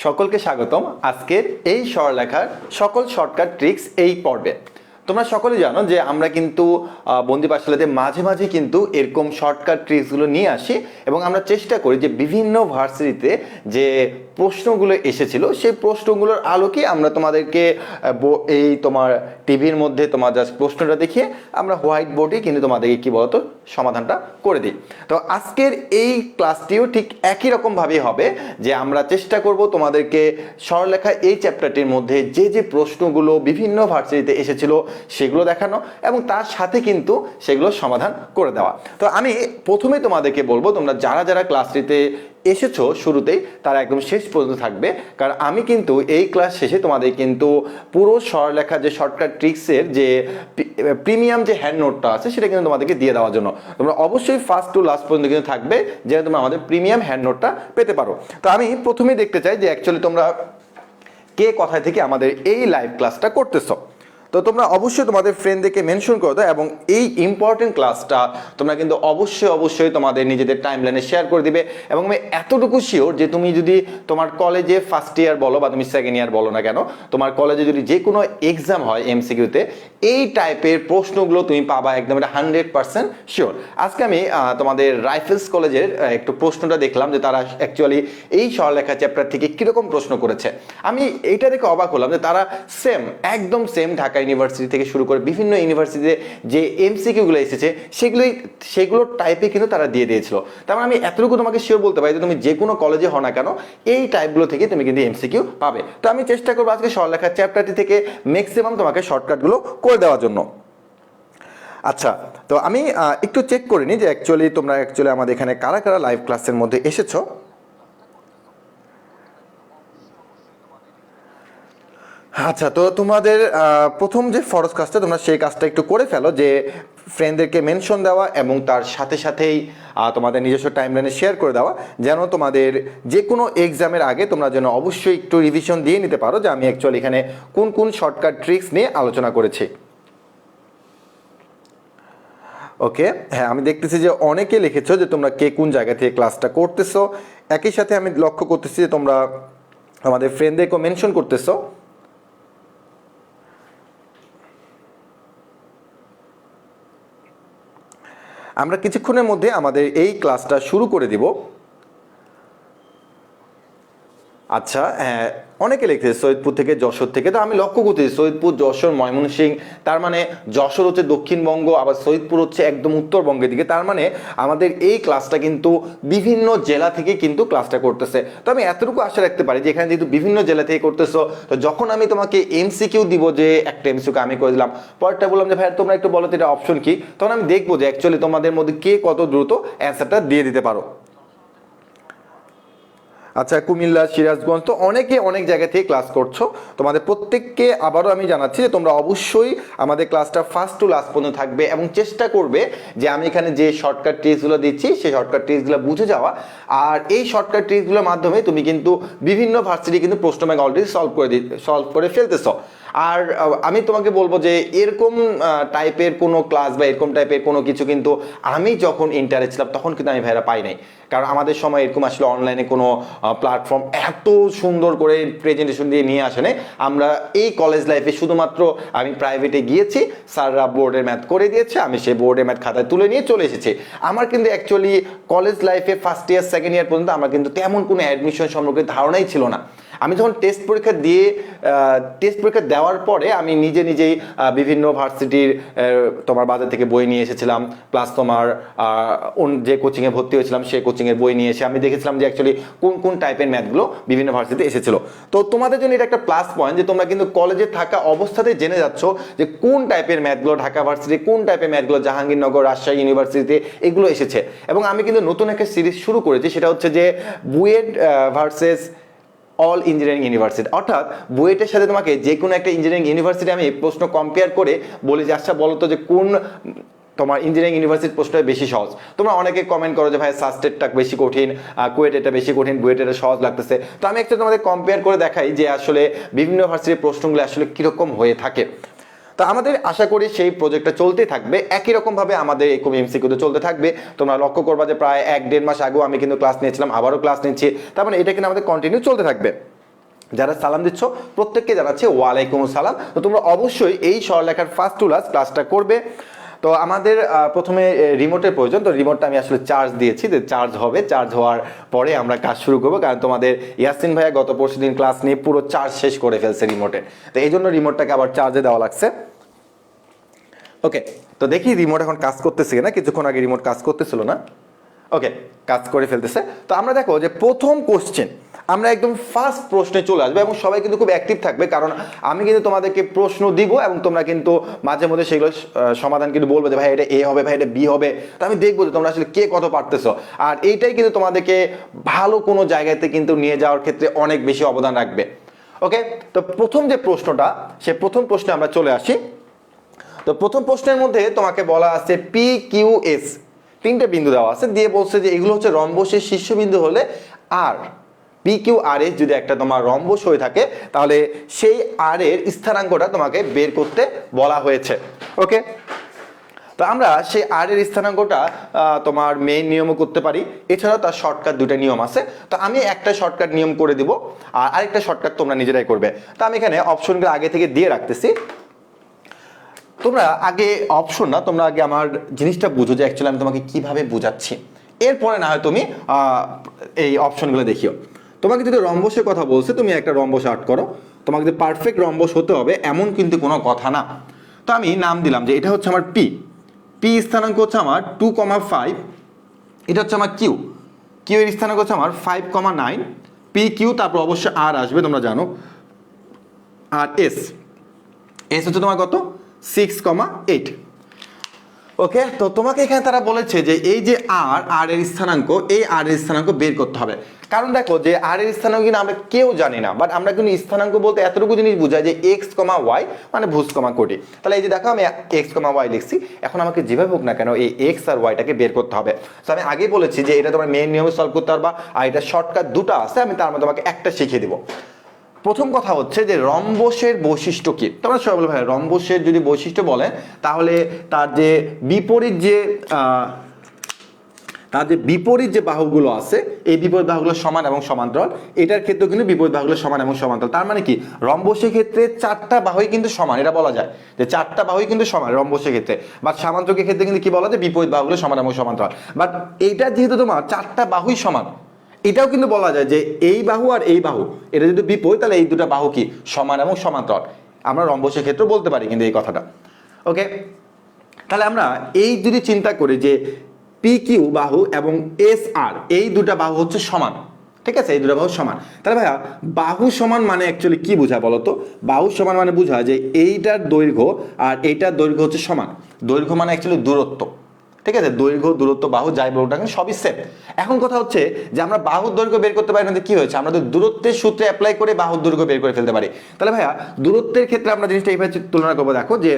সকলকে স্বাগতম আজকের এই সরলরেখার সকল শর্টকাট ট্রিক্স এই পর্বে। তোমরা সকলে জানো যে আমরা কিন্তু বন্দি পাঠশালাতে মাঝে মাঝে কিন্তু এরকম শর্টকাট ট্রিক্সগুলো নিয়ে আসি এবং আমরা চেষ্টা করি যে বিভিন্ন ভার্সিটিতে যে প্রশ্নগুলো এসেছিল সেই প্রশ্নগুলোর আলোকে আমরা তোমাদেরকে এই তোমার টিভির মধ্যে তোমার জাস্ট প্রশ্নটা দেখিয়ে আমরা হোয়াইট বোর্ডে কিন্তু তোমাদেরকে কী বলতো সমাধানটা করে দিই। তো আজকের এই ক্লাসটিও ঠিক একই রকমভাবেই হবে যে আমরা চেষ্টা করব তোমাদেরকে সরলরেখা এই চ্যাপ্টারটির মধ্যে যে যে প্রশ্নগুলো বিভিন্ন ভার্সিটিতে এসেছিল সেগুলো দেখানো এবং তার সাথে কিন্তু সেগুলো সমাধান করে দেওয়া। তো আমি প্রথমে তোমাদেরকে বলবো তোমরা যারা যারা ক্লাসটিতে এসেছো শুরুতেই তারা একদম শেষ পর্যন্ত থাকবে, কারণ আমি কিন্তু এই ক্লাস শেষে তোমাদের কিন্তু পুরো সরলরেখা যে শর্টকাট ট্রিক্সের যে প্রিমিয়াম যে হ্যান্ড নোটটা আছে সেটা কিন্তু তোমাদেরকে দিয়ে দেওয়ার জন্য তোমরা অবশ্যই ফার্স্ট টু লাস্ট পর্যন্ত কিন্তু থাকবে যেন তোমরা আমাদের প্রিমিয়াম হ্যান্ড নোটটা পেতে পারো। তো আমি প্রথমেই দেখতে চাই যে অ্যাকচুয়ালি তোমরা কে কোথায় থেকে আমাদের এই লাইভ ক্লাসটা করতেছো। তো তোমরা অবশ্যই তোমাদের ফ্রেন্ডদেরকে মেনশন করে দাও এবং এই ইম্পর্টেন্ট ক্লাসটা তোমরা কিন্তু অবশ্যই তোমাদের নিজেদের টাইমলাইনে শেয়ার করে দিবে। এবং আমি এতটুকু শিওর যে তুমি যদি তোমার কলেজে ফার্স্ট ইয়ার বলো বা তুমি সেকেন্ড ইয়ার বলো না কেন, তোমার কলেজে যদি যে কোনো এক্সাম হয় এমসিকিউতে এই টাইপের প্রশ্নগুলো তুমি পাবা একদম, এটা 100% শিওর। আজকে আমি তোমাদের রাইফেলস কলেজের একটু প্রশ্নটা দেখলাম যে তারা অ্যাকচুয়ালি এই সরলরেখা চ্যাপ্টার থেকে কীরকম প্রশ্ন করেছে। আমি এইটা দেখে অবাক হলাম যে তারা একদম সেম ঢাকা ইউনিভার্সিটি থেকে শুরু করে বিভিন্ন ইউনিভার্সিটিতে যে এমসিকিউগুলো এসেছে সেগুলো টাইপে কিন্তু তারা দিয়ে দিয়েছিল। তার মানে আমি এতটুকু তোমাকে শিওর বলতে পারি যে তুমি যে কোনো কলেজে হও না কেন এই টাইপগুলো থেকে তুমি কিন্তু এমসিকিউ পাবে। তো আমি চেষ্টা করবো আজকে সরলরেখা চ্যাপ্টারটি থেকে ম্যাক্সিমাম তোমাকে শর্টকাটগুলো করে দেওয়ার জন্য। আচ্ছা, তো আমি একটু চেক করে নিই যে তোমরা আমাদের এখানে কারা কারা লাইভ ক্লাসের মধ্যে এসেছো। আচ্ছা, তো তোমাদের প্রথম যে ফরজ কাজটা তোমরা সেই কাজটা একটু করে ফেলো যে ফ্রেন্ডদেরকে মেনশন দেওয়া এবং তার সাথে সাথেই তোমাদের নিজস্ব টাইমলাইনে শেয়ার করে দেওয়া, যেন তোমাদের যে কোনো এক্সামের আগে তোমরা যেন অবশ্যই একটু রিভিশন দিয়ে নিতে পারো যে আমি অ্যাকচুয়ালি এখানে কোন কোন শর্টকাট ট্রিক্স নিয়ে আলোচনা করেছি। ওকে, হ্যাঁ আমি দেখতেছি যে অনেকে লিখেছো যে তোমরা কে কোন জায়গা থেকে ক্লাসটা করতেছো। একই সাথে আমি লক্ষ্য করতেছি যে তোমরা আমাদের ফ্রেন্ডদেরকেও মেনশন করতেছো। আমরা কিছুক্ষণের মধ্যে আমাদের এই ক্লাসটা শুরু করে দিব। আচ্ছা, হ্যাঁ অনেকে লিখতেছে সৈয়দপুর থেকে, যশোর থেকে। তো আমি লক্ষ্য করতেছি সৈয়দপুর, যশোর, ময়মনসিংহ, তার মানে যশোর হচ্ছে দক্ষিণবঙ্গ, আবার সৈয়দপুর হচ্ছে একদম উত্তরবঙ্গের দিকে। তার মানে আমাদের এই ক্লাসটা কিন্তু বিভিন্ন জেলা থেকে কিন্তু ক্লাসটা করতেছে। তো আমি এতটুকু আশা রাখতে পারি যে এখানে যেহেতু বিভিন্ন জেলা থেকে করতেছো, তো যখন আমি তোমাকে এমসিকিউ দিব যে একটা এমসিকিউ আমি করে দিলাম, পরেরটা বললাম যে ভাই তোমরা একটু বলো তো এটা অপশন কি, তখন আমি দেখবো যে অ্যাকচুয়ালি তোমাদের মধ্যে কে কত দ্রুত অ্যান্সারটা দিয়ে দিতে পারো। আচ্ছা, কুমিল্লা, সিরাজগঞ্জ, তো অনেকে অনেক জায়গা থেকে ক্লাস করছো। তোমাদের প্রত্যেককে আবারও আমি জানাচ্ছি যে তোমরা অবশ্যই আমাদের ক্লাসটা ফার্স্ট টু লাস্ট পর্যন্ত থাকবে এবং চেষ্টা করবে যে আমি এখানে যে শর্টকাট ট্রিক্সগুলো দিচ্ছি সেই শর্টকাট ট্রিক্সগুলো বুঝে যাওয়া। আর এই শর্টকাট ট্রিক্সগুলোর মাধ্যমে তুমি কিন্তু বিভিন্ন ভার্সিটি কিন্তু প্রশ্ন ব্যাংক অলরেডি সলভ করে ফেলতেছো। আর আমি তোমাকে বলবো যে এরকম টাইপের কোনো ক্লাস বা এরকম টাইপের কোনো কিছু কিন্তু আমি যখন ইন্টারে ছিলাম তখন কিন্তু আমি ভাইরা পাই নাই, কারণ আমাদের সময় এরকম আসলে অনলাইনে কোনো প্ল্যাটফর্ম এত সুন্দর করে প্রেজেন্টেশন দিয়ে নিয়ে আসে নাই। আমরা এই কলেজ লাইফে শুধুমাত্র আমি প্রাইভেটে গিয়েছি, স্যাররা বোর্ডের ম্যাথ করে দিয়েছে, আমি সেই বোর্ডের ম্যাথ খাতায় তুলে নিয়ে চলে এসেছি। আমার কিন্তু অ্যাকচুয়ালি কলেজ লাইফে ফার্স্ট ইয়ার সেকেন্ড ইয়ার পর্যন্ত আমার কিন্তু তেমন কোনো অ্যাডমিশন সম্পর্কে ধারণাই ছিল না। আমি যখন টেস্ট পরীক্ষা দেওয়ার পরে আমি নিজেই বিভিন্ন ভার্সিটির তোমার বাজার থেকে বই নিয়ে এসেছিলাম, প্লাস তোমার যে কোচিংয়ে ভর্তি হয়েছিলাম সেই কোচিংয়ের বই নিয়ে এসে আমি দেখেছিলাম যে অ্যাকচুয়ালি কোন কোন টাইপের ম্যাথগুলো বিভিন্ন ভার্সিটিতে এসেছিল। তো তোমাদের জন্য এটা একটা প্লাস পয়েন্ট যে তোমরা কিন্তু কলেজে থাকা অবস্থাতে জেনে যাচ্ছ যে কোন টাইপের ম্যাথগুলো ঢাকা ভার্সিটি, কোন টাইপের ম্যাথগুলো জাহাঙ্গীরনগর, রাজশাহী ইউনিভার্সিটিতে এগুলো এসেছে। এবং আমি কিন্তু নতুন একটা সিরিজ শুরু করেছি, সেটা হচ্ছে যে BUET versus all engineering university, অর্থাৎ বুয়েটের সাথে তোমাকে যে কোনো একটা ইঞ্জিনিয়ারিং ইউনিভার্সিটি আমি প্রশ্ন কম্পেয়ার করে বলি যে আচ্ছা বলো তো যে কোন তোমার ইঞ্জিনিয়ারিং ইউনিভার্সিটির প্রশ্নটা বেশি সহজ। তোমরা অনেকে কমেন্ট করো যে ভাই সাস্টেটটা বেশি কঠিন, কুয়েটেটা বেশি কঠিন, বুয়েটেটা সহজ লাগতেছে। তো আমি একটা তোমাদের কম্পেয়ার করে দেখাই যে আসলে বিভিন্ন ভার্সিটির প্রশ্নগুলো আসলে কীরকম হয়ে থাকে। তো আমাদের আশা করি সেই প্রজেক্টটা চলতে থাকবে, একই রকমভাবে আমাদের এই এমসিকিউতে চলতে থাকবে। তোমরা লক্ষ্য করবা যে প্রায় 1-1.5 মাস আগেও আমি কিন্তু ক্লাস নিয়েছিলাম, আবারও ক্লাস নিচ্ছি, তার মানে এটা কিন্তু আমাদের কন্টিনিউ চলতে থাকবে। যারা সালাম দিচ্ছ প্রত্যেককে জানাচ্ছি ওয়ালাইকুম আসসালাম। তো তোমরা অবশ্যই এই সরলরেখার ফার্স্ট টু লাস্ট ক্লাসটা করবে। তো আমাদের প্রথমে রিমোটের প্রয়োজন, তো রিমোটটা আমি আসলে চার্জ দিয়েছি, যে চার্জ হবে, চার্জ হওয়ার পরে আমরা কাজ শুরু করবো, কারণ তোমাদের ইয়াসিন ভাইয়া গত পরশু দিন ক্লাস নিয়ে পুরো চার্জ শেষ করে ফেলছে রিমোটে, তো এই জন্য রিমোটটাকে আবার চার্জে দেওয়া লাগছে। ওকে, তো দেখি রিমোট এখন কাজ করতেছে কিনা, কিছুক্ষণ আগে রিমোট কাজ করতেছিল না। ওকে, কাজ করে ফেলতেছে। তো আমরা দেখো যে প্রথম কোশ্চেন আমরা একদম ফার্স্ট প্রশ্নে চলে আসবো, এবং সবাই কিন্তু খুব অ্যাক্টিভ থাকবে, কারণ আমি কিন্তু তোমাদেরকে প্রশ্ন দিব এবং তোমরা কিন্তু মাঝে মধ্যে সেগুলো সমাধান কিন্তু বলবে যে ভাই এটা এ হবে, ভাই এটা বি হবে। তো আমি দেখবো যে তোমরা আসলে কে কত পারতেছো, আর এইটাই কিন্তু তোমাদেরকে ভালো কোনো জায়গাতে কিন্তু নিয়ে যাওয়ার ক্ষেত্রে অনেক বেশি অবদান রাখবে। ওকে, তো প্রথম যে প্রশ্নটা, সে প্রথম প্রশ্নে আমরা চলে আসি। তো প্রথম প্রশ্নের মধ্যে তোমাকে বলা আছে পি কিউ এস, তিনটে বিন্দু দেওয়া আছে, দিয়ে বলছে যে এগুলো হচ্ছে রম্বসের শীর্ষবিন্দু হলে আর পি কিউ আর এস যদি একটা তোমার রম্বস হয়ে থাকে, তাহলে সেই আর এর স্থানাঙ্কটা তোমাকে বের করতে বলা হয়েছে। ওকে, তো আমরা সেই আর এর স্থানাঙ্কটা তোমার মেইন নিয়মও করতে পারি, এছাড়াও তার শর্টকাট দুটো নিয়ম আছে। তো আমি একটা শর্টকাট নিয়ম করে দিব, আর আরেকটা শর্টকাট তোমরা নিজেরাই করবে। তো আমি এখানে অপশনগুলো আগে থেকে দিয়ে রাখতেছি, তোমরা আগে অপশন না, তোমরা আগে আমার জিনিসটা বুঝো যে অ্যাকচুয়ালি আমি তোমাকে কিভাবে বোঝাচ্ছি, এরপরে না হয় তুমি এই অপশনগুলো দেখিও। তোমাকে যদি রম্বসের কথা বলছে, তুমি একটা রম্বস আর্ট করো, তোমাকে যে পারফেক্ট রম্বস হতে হবে এমন কিন্তু কোনো কথা না। তো আমি নাম দিলাম যে এটা হচ্ছে আমার পি, পি স্থানাঙ্ক হচ্ছে আমার 2,5, এটা হচ্ছে আমার কিউ, কিউ এর স্থানাঙ্ক হচ্ছে আমার 5,9, পি কিউ, তারপর অবশ্যই আর আসবে তোমরা জানো, আর এস, এস হচ্ছে তোমার কত 6,8। ওকে, তো তোমাকে এখানে তারা বলেছে যে এই যে আর এর স্থানাঙ্ক, এই আর এর স্থানাঙ্ক বের করতে হবে। কারণ দেখো যে আর এর স্থানাঙ্ক কিন্তু আমরা কেউ জানি না, বাট আমরা কিন্তু স্থানাঙ্ক বলতে এতটুকু জিনিস বুঝাই যে এক্স কমা ওয়াই মানে ভুজ কমা কোটি। তাহলে এই যে দেখো আমি এক্স কমা ওয়াই লিখছি, এখন আমাকে যেভাবে হোক না কেন এই এক্স আর ওয়াইটাকে বের করতে হবে। তো আমি আগেই বলেছি যে এটা তোমার মেইন নিয়মে সলভ করতে পারবা, আর এটা শর্টকাট দুটো আছে, আমি তার মধ্যে তোমাকে একটা শিখিয়ে দিব। প্রথম কথা হচ্ছে যে রম্বসের বৈশিষ্ট্য কি। তোমরা সবাই বলে ভাই রম্বসের যদি বৈশিষ্ট্য বলেন, তাহলে তার যে বিপরীত যে বাহুগুলো আছে, এই বিপরীত বাহুগুলো সমান এবং সমান্তরাল। এটার ক্ষেত্রেও কিন্তু বিপরীত বাহুগুলো সমান এবং সমান্তরাল। তার মানে কি রম্বসের ক্ষেত্রে চারটা বাহুই কিন্তু সমান, এটা বলা যায় যে চারটা বাহুই কিন্তু সমান রম্বসের ক্ষেত্রে। বাট সামান্তরিকের ক্ষেত্রে কিন্তু কি বলা যায়, বিপরীত বাহুগুলো সমান এবং সমান্তরাল। বাট এইটা যেহেতু তোমার চারটা বাহুই সমান, এটাও কিন্তু বলা যায় যে এই বাহু আর এই বাহু এটা যদি বিপরীত, তাহলে এই দুটো বাহু কি সমান এবং সমান্তরাল। আমরা রম্বসের ক্ষেত্রে বলতে পারি কিন্তু এই কথাটা। ওকে, তাহলে আমরা এই যদি চিন্তা করি যে পি কিউ বাহু এবং এস আর এই দুটা বাহু হচ্ছে সমান, ঠিক আছে, এই দুটো বাহু সমান, তাহলে ভাইয়া বাহু সমান মানে অ্যাকচুয়ালি কি বোঝায় বলো তো? বাহু সমান মানে বোঝায় যে এইটার দৈর্ঘ্য আর এইটার দৈর্ঘ্য হচ্ছে সমান। দৈর্ঘ্য মানে অ্যাকচুয়ালি দূরত্ব, ঠিক আছে, দৈর্ঘ্য দূরত্ব বাহু যাই বলুন না কেন সবই সেম। এখন কথা হচ্ছে যে আমরা বাহুর দৈর্ঘ্য বের করতে পারি না, কি হয়েছে, আমরা তো দূরত্বের সূত্রে অ্যাপ্লাই করে বাহুর দৈর্ঘ্য বের করে ফেলতে পারি। তাহলে ভাইয়া দূরত্বের ক্ষেত্রে আমরা জিনিসটা এইভাবে তুলনা করবো, দেখো যে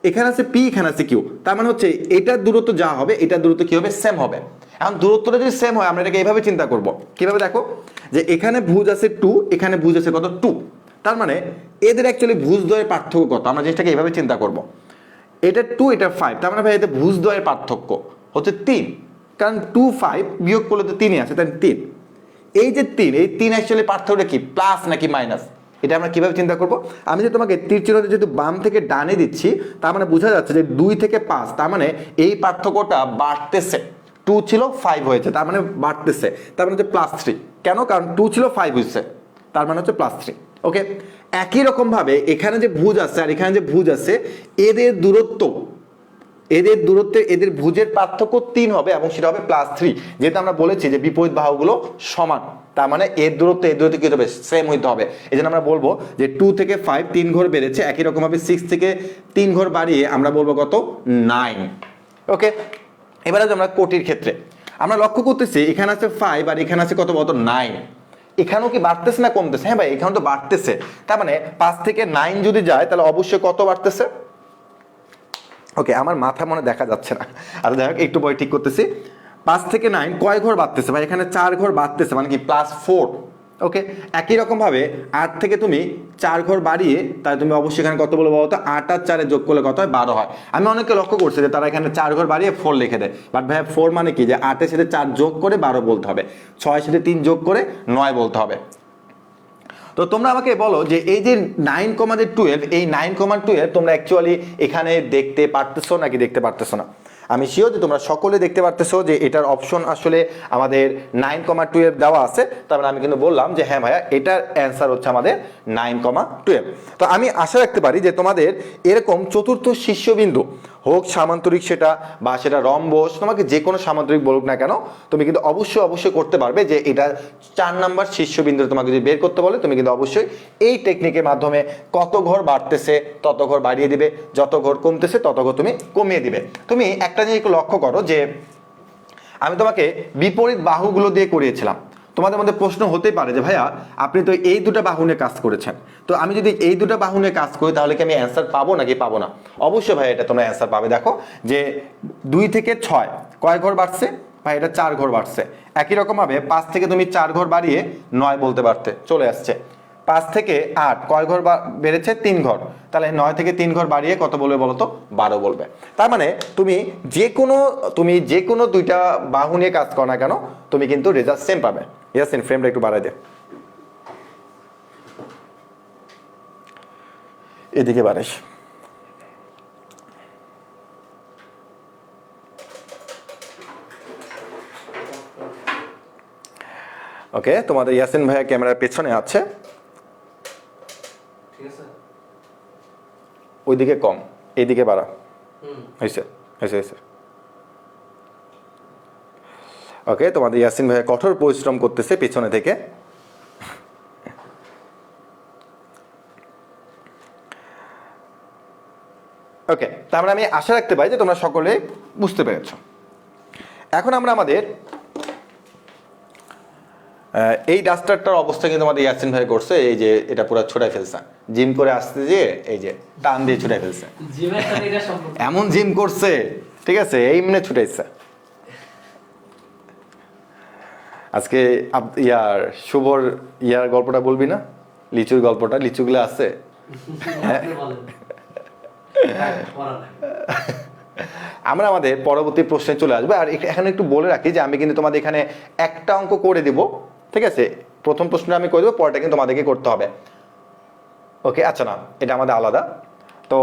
এখানে আছে পি, এখানে আছে কিউ, তার মানে হচ্ছে এটার দূরত্ব যা হবে এটার দূরত্ব কি হবে, সেম হবে। এখন দূরত্বটা যদি সেম হয় আমরা এটাকে এইভাবে চিন্তা করব, কিভাবে দেখো যে এখানে ভুজ আছে 2, এখানে ভুজ আছে কত 2, তার মানে এদের অ্যাকচুয়ালি ভুজদ্বয়ের পার্থক্য কত, আমরা জিনিসটাকে এইভাবে চিন্তা করব। এটা 2 এটা 5, তার মানে ভাই এতে ভুজদ্বয়ের পার্থক্য হচ্ছে 3, কারণ 2 5 বিয়োগ করলে তো 3ই আছে, তাই 3। এই যে 3, এই 3 অ্যাকচুয়ালি পার্থক্যটা কি, প্লাস নাকি মাইনাস, এটা আমরা কিভাবে চিন্তা করব? আমি যে তোমাকে তীর চিহ্নটা যেহেতু বাম থেকে ডানে দিচ্ছি, তার মানে বোঝা যাচ্ছে যে 2 থেকে 5, তার মানে এই পার্থক্যটা বাড়তেছে। 2 ছিল 5 হয়েছে, তার মানে বাড়তেছে, তার মানে হচ্ছে +3। কেন? কারণ 2 ছিল 5 হয়েছে, তার মানে হচ্ছে +3। ওকে, একই রকম ভাবে এখানে যে ভুজ আছে আর এখানে যে ভুজ আছে, এদের দূরত্বে এদের ভুজের পার্থক্য 3 হবে এবং সেটা হবে +3, যেহেতু আমরা বলেছি যে বিপরীত বাহুগুলো সমান, তার মানে এর দূরত্ব কি হবে, সেম হইতে হবে। এই জন্য আমরা বলবো যে 2 থেকে 5 3 ঘর বেড়েছে, একই রকম ভাবে 6 থেকে 3 ঘর বাড়িয়ে আমরা বলবো কত, 9। ওকে, এবারে আমরা কোটির ক্ষেত্রে আমরা লক্ষ্য করতেছি এখানে আছে 5 আর এখানে আছে কত, 9। এখানেও কি বাড়তেছে না কমতেছে? হ্যাঁ ভাই, এখানে তো বাড়তেছে, তার মানে 5 থেকে 9 যদি যায় তাহলে অবশ্যই কত বাড়তেছে। ওকে, আমার মাথা মনে দেখা যাচ্ছে না, আর যাই হোক একটু পরে ঠিক করতেছি। 5 থেকে 9 কয় ঘর বাড়তেছে ভাই, এখানে 4 ঘর বাড়তেছে, মানে কি +4। ওকে, একই রকম ভাবে 8 থেকে তুমি 4 ঘর বাড়িয়ে তাহলে তুমি অবশ্যই এখানে কত বলবো বলতো, 8 আর 4 যোগ করলে কত হয়, 12 হয়। আমি অনেকে লক্ষ্য করছি যে তারা এখানে 4 ঘর বাড়িয়ে 4 লিখে দেয়, বাট ভাই 4 মানে কি, যে 8 এর সাথে 4 যোগ করে 12 বলতে হবে, 6 এর সাথে 3 যোগ করে 9 বলতে হবে। তো তো তোমরা আমাকে বলো যে এই যে 9,12 এই 9,12 তোমরা অ্যাকচুয়ালি এখানে দেখতে পারতেছো নাকি দেখতে পারতেছো না? আমি শিওর যে তোমরা সকলে দেখতে পারতেছো যে এটার অপশন আসলে আমাদের 9,12 দেওয়া আছে। তার মানে আমি কিন্তু বললাম যে হ্যাঁ ভাইয়া এটার অ্যান্সার হচ্ছে আমাদের 9,12। তো আমি আশা রাখতে পারি যে তোমাদের এরকম চতুর্থ শীর্ষবিন্দু হোক সামান্তরিক সেটা বা সেটা রম্বস, তোমাকে যে কোনো সামান্তরিক বলুক না কেন, তুমি কিন্তু অবশ্যই করতে পারবে যে এটা 4 নাম্বার শীর্ষবিন্দু তোমাকে যদি বের করতে বলে তুমি কিন্তু অবশ্যই এই টেকনিকের মাধ্যমে কত ঘর বাড়তেছে তত ঘর বাড়িয়ে দিবে, যত ঘর কমতেছে তত ঘর তুমি কমিয়ে দিবে। তুমি একটা জিনিস একটু লক্ষ্য করো যে আমি তোমাকে বিপরীত বাহুগুলো দিয়ে করিয়েছিলাম। তোমাদের মধ্যে প্রশ্ন হতেই পারে যে ভাইয়া আপনি তো এই দুটো বাহু নিয়ে কাজ করেছেন, তো আমি যদি এই দুটো বাহু নিয়ে কাজ করি তাহলে কি আমি অ্যান্সার পাবো নাকি পাবো না? অবশ্যই ভাই এটা তোমরা অ্যান্সার পাবে। দেখো যে 2 থেকে 6 কয় ঘর বাড়ছে ভাই? এটা 4 ঘর বাড়ছে। একই রকম ভাবে 5 থেকে তুমি 4 ঘর বাড়িয়ে 9 বলতে পারতে, চলে আসছে। 5 থেকে 8 কয় ঘর বেড়েছে? 3 ঘর। তাহলে 9 থেকে 3 ঘর বাড়িয়ে কত বলবে বলো তো? 12 বলবে। তার মানে তুমি যে কোনো দুইটা বাহু নিয়ে কাজ করো না কেন তুমি কিন্তু রেজাল্ট সেম পাবে। ইয়াসিন ফ্রেমটা একটু বাড়াই দে, এদিকে বাড়াইস। ওকে, তোমাদের ইয়াসিন ভাইয়া ক্যামেরার পেছনে আছে, ওইদিকে কম, এইদিকে বাড়া। হয়েছে হয়েছে হয়েছে। ওকে, তোমাদের ইয়াসিন ভাইয়া কঠোর পরিশ্রম করতেছে পেছনে থেকে। ওকে, তার মানে আমি আশা রাখতে পারি যে তোমরা সকলে বুঝতে পেরেছো। এখন আমরা আমাদের এই ডাস্টারটার অবস্থা কিন্তু আমাদের ইয়াসিন ভাই করছে, এই যে এটা পুরো ছোটাই ফেলছে, জিম করে আসতে যে এই যে টান দিয়ে ছুটাই ফেলছে, এমন জিম করছে, ঠিক আছে, এই এমনি ছুটাইছে। আজকে শুভর গল্পটা বলবি না? লিচুর গল্পটা, লিচুগুলো আছে। আমরা আমাদের পরবর্তী প্রশ্নে চলে আসবো। আর এখানে একটু বলে রাখি যে আমি কিন্তু তোমাদের এখানে একটা অঙ্ক করে দিব, ঠিক আছে? প্রথম প্রশ্নটা আমি করে দেবো, পরটা কিন্তু তোমাদেরকে করতে হবে। ওকে, আচ্ছা না, এটা আমাদের আলাদা, তো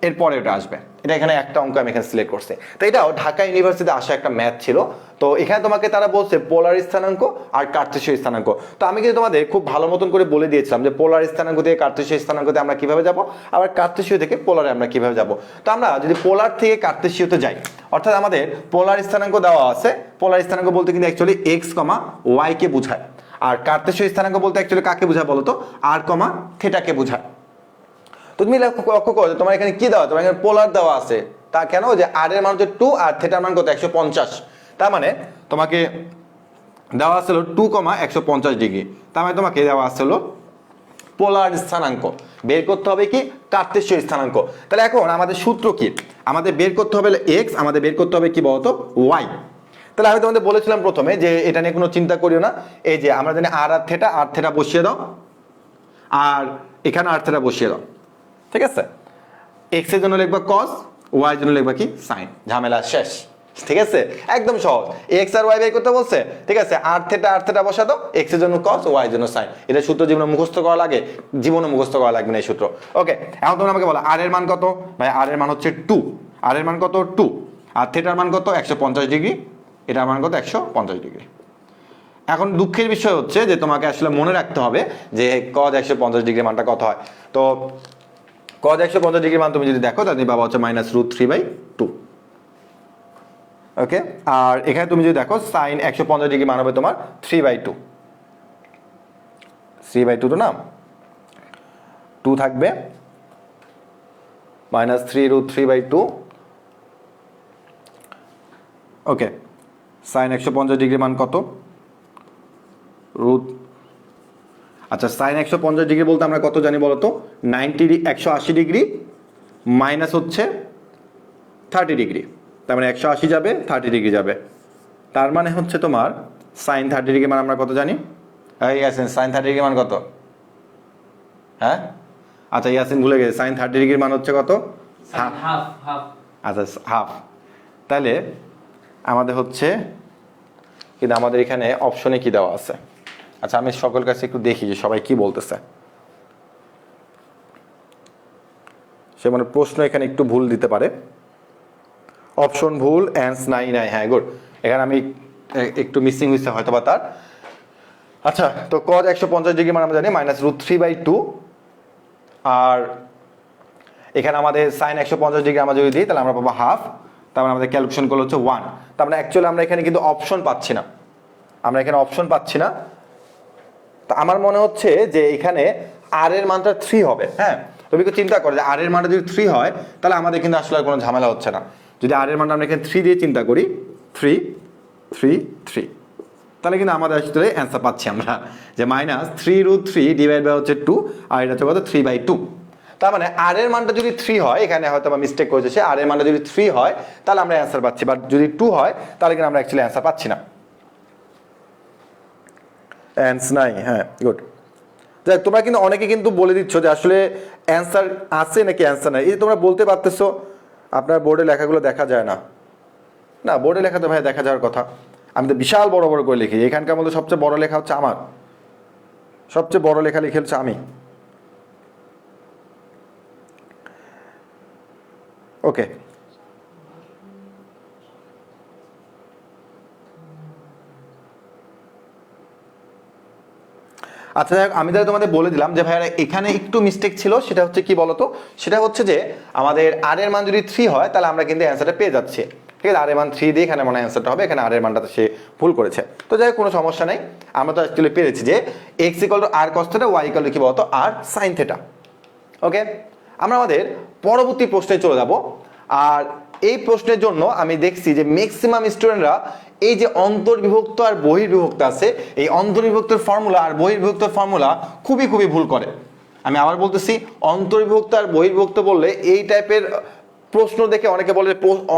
এরপরে ওটা আসবে। এটা এখানে একটা অঙ্ক আমি এখানে সিলেক্ট করছি। তো এটাও ঢাকা ইউনিভার্সিটিতে আসা একটা ম্যাথ ছিল। তো এখানে তোমাকে তারা বলছে পোলার স্থানাঙ্ক আর কার্তেশীয় স্থানাঙ্ক। তো আমি কিন্তু তোমাদের খুব ভালো মতন করে বলে দিয়েছিলাম যে পোলার স্থানাঙ্ক থেকে কার্তেশীয় স্থানাঙ্কতে আমরা কিভাবে যাব, আবার কার্তেশীয় থেকে পোলারে আমরা কিভাবে যাব। তো আমরা যদি পোলার থেকে কার্তেশীয়তে যাই, অর্থাৎ আমাদের পোলার স্থানাঙ্ক দেওয়া আছে। পোলার স্থানাঙ্ক বলতে কিন্তু অ্যাকচুয়ালি এক্স কমা ওয়াই কে বোঝায়, আর কার্তেশীয় স্থানাঙ্ক বলতে অ্যাকচুয়ালি কাকে বোঝায় বলো তো? আর কমা থিটাকে বোঝায়। তো তুমি লক্ষ্য করো তোমার এখানে কি দেওয়া, তোমার এখানে পোলার দেওয়া আছে। তা কেন? যে আর এর মান হচ্ছে 2 আর থিটার মান কত? 150। তার মানে তোমাকে দেওয়া আছে 2,150 ডিগ্রি। তার মানে তোমাকে দেওয়া আছে পোলার স্থানাঙ্ক। বের করতে হবে কি? কার্তেশীয় স্থানাঙ্ক। তাহলে এখন আমাদের সূত্র কি? আমাদের বের করতে হবে এক্স, আমাদের বের করতে হবে কি বলতো? ওয়াই। তাহলে আমি তোমাদের বলেছিলাম প্রথমে যে এটা নিয়ে কোনো চিন্তা করিও না। এই যে আমরা জানি আর থেটা বসিয়ে দাও, আর এখানে আর থেটা বসিয়ে দাও, ঠিক আছে? এক্স এর জন্য লিখবা কস, ওয়াই এর জন্য লিখবা কি? সাইন। ঝামেলা শেষ, ঠিক আছে? একদম সহজ। এক্স আর ওয়াই বের করতে বলছে, ঠিক আছে? আর থেটা বসা দাও, এক্স এর জন্য কস, ওয়াই এর জন্য সাইন। এটা সূত্র জীবনে মুখস্থ করা লাগে? জীবনে মুখস্থ করা লাগবে না এই সূত্র। ওকে, এখন তোমরা আমাকে বলো আর এর মান কত? ভাই আর এর মান হচ্ছে 2। আর এর মান কত? 2। আর থেটার মান কত? 150 ডিগ্রি। এটার মান কত? 150 ডিগ্রি। এখন দুঃখের বিষয় হচ্ছে যে তোমাকে আসলে মনে রাখতে হবে যে cos 150 ডিগ্রি মানটা কত হয়। তো cos 150 ডিগ্রি মান তুমি যদি দেখো তাহলে বাবা হচ্ছে -√3/2। ওকে, আর এখানে তুমি যদি দেখো sin 150 ডিগ্রি মান হবে তোমার 3/2। 3/2 তো না, 2 থাকবে, -3√3/2। ওকে, sin 150 ডিগ্রি মান কত? আচ্ছা, sin 150 ডিগ্রি বলতে আমরা কত জানি বলতো? 180 ডিগ্রি মাইনাস হচ্ছে 30 ডিগ্রি। তার মানে 180 যাবে, 30 ডিগ্রি যাবে। তার মানে হচ্ছে তোমার sin 30 ডিগ্রি মান আমরা কত জানি? ইয়াসিন sin 30 ডিগ্রি মান কত? হ্যাঁ, আচ্ছা ইয়াসিন ভুলে গেছে, sin 30 ডিগ্রির মান হচ্ছে কত? হাফ। আচ্ছা হাফ। তাহলে আমাদের হচ্ছে, কিন্তু আমাদের এখানে অপশনে কি দেওয়া আছে? আচ্ছা আমি সকল কাছে একটু দেখি যে সবাই কি বলতেছে। সে মানে প্রশ্ন এখানে একটু ভুল দিতে পারে, অপশন ভুল, অ্যান্স নাই নাই, হ্যাঁ গুড, এখানে আমি একটু মিসিং হয়েছে হয়তো বা তার। আচ্ছা তো cos 150 ডিগ্রি মানে আমরা জানি -√3/2, আর এখানে আমাদের sin 150 ডিগ্রি আমরা যদি দিই তাহলে আমরা পাবো হাফ, তার মানে আমাদের ক্যালকুলেশন করলে হচ্ছে 1। তার মানে অ্যাকচুয়ালি আমরা এখানে কিন্তু অপশন পাচ্ছি না, আমরা এখানে অপশন পাচ্ছি না। তো আমার মনে হচ্ছে যে এখানে আর এর মানটা 3 হবে। হ্যাঁ তুমি একটু চিন্তা করো যে আর এর মানটা যদি 3 হয় তাহলে আমাদের কিন্তু আসলে আর কোনো ঝামেলা হচ্ছে না। যদি আর এর মানটা আমরা এখানে 3 দিয়ে চিন্তা করি, 3 3 3, তাহলে কিন্তু আমাদের আসলে অ্যান্সার পাচ্ছি আমরা যে -3√3 ডিভাইড বাই হচ্ছে 2, আর এটা হচ্ছে কত 3/2। তার মানে আর এর মানটা যদি 3 হয়, এখানে হয়তো আমার মিস্টেক করেছে, সে আর এর মানটা যদি 3 হয় তাহলে আমরা অ্যান্সার পাচ্ছি, বাট যদি 2 হয় তাহলে কিন্তু আমরা অ্যাকচুয়ালি অ্যান্সার পাচ্ছি না। অ্যান্স নাই, হ্যাঁ গুড। যাই তোমরা কিন্তু অনেকে কিন্তু বলে দিচ্ছ যে আসলে অ্যান্সার আছে নাকি অ্যান্সার নাই, এই তোমরা বলতে পারতেছো আপনার বোর্ডে লেখাগুলো দেখা যায় না। না বোর্ডে লেখা তো ভাই দেখা যাওয়ার কথা, আমি তো বিশাল বড় বড় করে লিখি, এখানকার মধ্যে সবচেয়ে বড় লেখা হচ্ছে আমার, সবচেয়ে বড় লেখা লিখে হচ্ছে আমি। ওকে আচ্ছা যাই হোক, আমি তাহলে তোমাদের বলে দিলাম যে ভাইয়ারা এখানে একটু মিস্টেক ছিল, সেটা হচ্ছে কি বলতো, সেটা হচ্ছে যে আমাদের আর এর মান যদি 3 হয় তাহলে আমরা কিন্তু অ্যান্সারটা পেয়ে যাচ্ছি, ঠিক আছে। আর এর মান 3 দিয়ে এখানে মনে হয় অ্যান্সারটা হবে, এখানে আর এর মানটাতে সে ভুল করেছে। তো যাই হোক কোনো সমস্যা নেই, আমরা তো অ্যাকচুয়ালি পেরেছি যে x = r cos θ, y = কি বলতো r sin θ। ওকে আমরা আমাদের পরবর্তী প্রশ্নে চলে যাব। আর এই প্রশ্নের জন্য আমি দেখছি যে ম্যাক্সিমাম স্টুডেন্টরা এই যে অন্তর্বিভক্ত আর বহির্বিভক্ত আছে, এই অন্তর্বিভক্তের ফর্মুলা আর বহির্বিভক্তের ফর্মুলা খুবই খুবই ভুল করে। আমি আবার বলতেছি, অন্তর্বিভক্ত আর বহির্বিভক্ত বললে এই টাইপের প্রশ্ন দেখে অনেকে বলে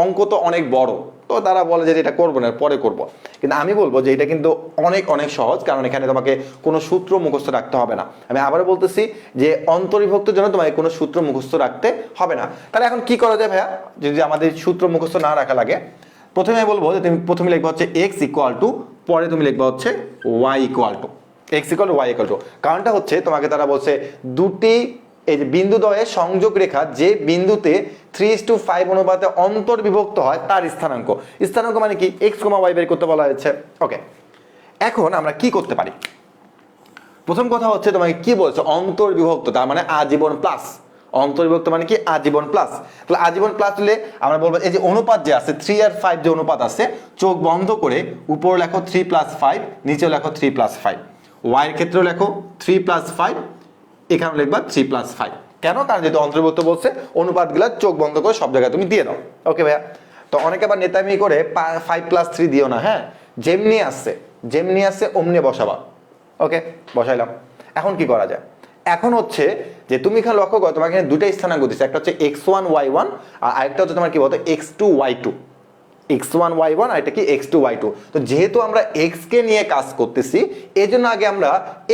অঙ্ক তো অনেক বড়, তো তারা বলে যে এটা করবো না পরে করব। কিন্তু আমি বলবো যে এটা কিন্তু অনেক অনেক সহজ, কারণ এখানে তোমাকে কোনো সূত্র মুখস্থ রাখতে হবে না। আমি আবারও বলতেছি যে অন্তর্বিভক্তের জন্য তোমাকে কোনো সূত্র মুখস্থ রাখতে হবে না। তাহলে এখন কি করা যায় ভাইয়া, যদি আমাদের সূত্র মুখস্থ না রাখা লাগে, প্রথমে বলবো যে তুমি প্রথমে লিখবা হচ্ছে x = পরে তুমি লিখবা হচ্ছে y = x = y = কারণটা হচ্ছে তোমাকে তারা বলছে দুটি এই যে বিন্দুদ্বয়ের সংযোগ রেখা যে বিন্দুতে 3:5 অনুপাতে অন্তর্বিভক্ত হয় তার স্থানাঙ্ক, স্থানাঙ্ক মানে কি x, y বের করতে বলা হয়েছে। ওকে এখন আমরা কি করতে পারি, প্রথম কথা হচ্ছে তোমাকে কি বলছে অন্তর্বিভক্ত, তার মানে আজীবন প্লাস, অন্তর্বিভক্ত মানে কি আজীবন প্লাস। তাহলে আজীবন প্লাস হলে আমরা বলবো এই যে অনুপাত যে আছে 3 আর 5 যে অনুপাত আছে, চোখ বন্ধ করে উপরে লেখো 3 + 5, নিচেও লেখো 3 + 5, y এর ক্ষেত্রেও লেখো 3 + 5, এখানে লিখবা 3 + 5। কেন, কারণ যেহেতু অন্তর্ভুক্ত বলছে অনুপাতগুলো চোখ বন্ধ করে সব জায়গায় তুমি দিয়ে দাও। ওকে ভাইয়া, তো অনেকে আবার নেতামি করে 5 + 3 দিও না, হ্যাঁ যেমনি আসছে অমনি বসাবা। ওকে বসাইলাম। এখন কি করা যায়, এখন হচ্ছে যে তুমি এখানে লক্ষ্য করো তোমাকে এখানে দুটো স্থানাঙ্ক দিচ্ছে, একটা হচ্ছে x1 y1 আর আরেকটা হচ্ছে তোমার কি বলতো x2 y2, x1 y1 আর এটা কি x2 y2। তো যেহেতু আমরা x কে নিয়ে কাজ করতেছি এজন্য আগে আমরা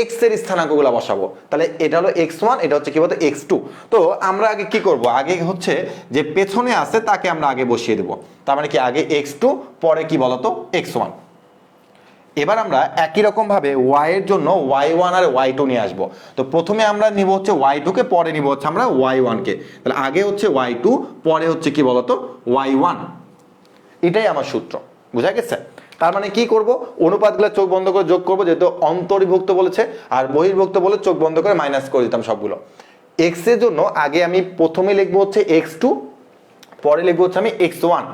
x এর স্থানাঙ্কগুলো বসাবো। তাহলে এটা হলো x1, এটা হচ্ছে কি বলতো x2। তো আমরা আগে কি করব, আগে হচ্ছে যে পেছনে আছে তাকে আমরা আগে বসিয়ে দেব, তার মানে কি আগে x2 পরে কি বলতো x1। এবার আমরা একই রকম ভাবে y এর জন্য y1 আর y2 নিয়ে আসবো। তো প্রথমে আমরা নিব হচ্ছে y2 কে, পরে নিব হচ্ছে আমরা y1 কে। তাহলে আগে হচ্ছে y2 পরে হচ্ছে কি বলতো y1, এটাই আমার সূত্র, বুঝা গেছে। তার মানে কি করব, অনুপাতগুলো চোখ বন্ধ করে যোগ করব, যেহেতু অন্তর্বিভক্ত বলেছে, আর বহির্ভুক্ত বলে চোখ বন্ধ করে মাইনাস করে দিতাম সবগুলো। x এর জন্য আগে আমি প্রথমে লিখবো হচ্ছে x2, পরে লিখবো হচ্ছে আমি x1,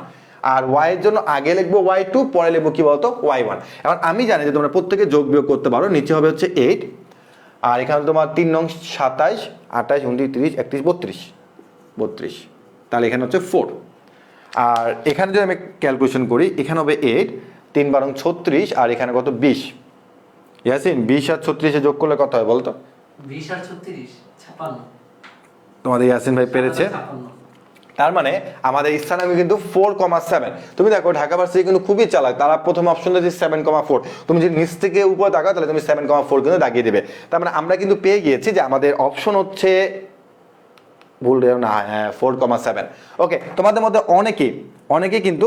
আর y এর জন্য আগে লিখবো y2, পরে লিখবো কি বলতো y1। এখন আমি জানি যে তোমরা প্রত্যেকে যোগ বিয়োগ করতে পারো, নিচে হবে হচ্ছে 8, আর এখানে তোমার 3 নং 27, 28, 29, 30, 31, 32, তাহলে এখানে হচ্ছে 4। আর এখানে যদি আমি ক্যালকুলেশন করি এখানে হবে 8, 3 × 36, আর এখানে কত 20। ইয়াসিন 20 আর 36 যোগ করলে কত হয় বলতো? 20 আর 36 56। তোমাদের ইয়াসিন ভাই পেরেছে। তার মানে আমাদের স্থানাঙ্ক কিন্তু 4,7। তুমি দেখো ঢাকা ভার্সিটি কিন্তু খুবই চালাক, তারা প্রথম অপশন দিয়েছে 7,4, তুমি যদি নিচ থেকে উপরে তাকাও তাহলে তুমি 7,4 কিন্তু দাগিয়ে দেবে। তার মানে আমরা কিন্তু পেয়ে গিয়েছি যে আমাদের অপশন হচ্ছে ভুল না, হ্যাঁ 4,7। ওকে তোমাদের মধ্যে অনেকেই কিন্তু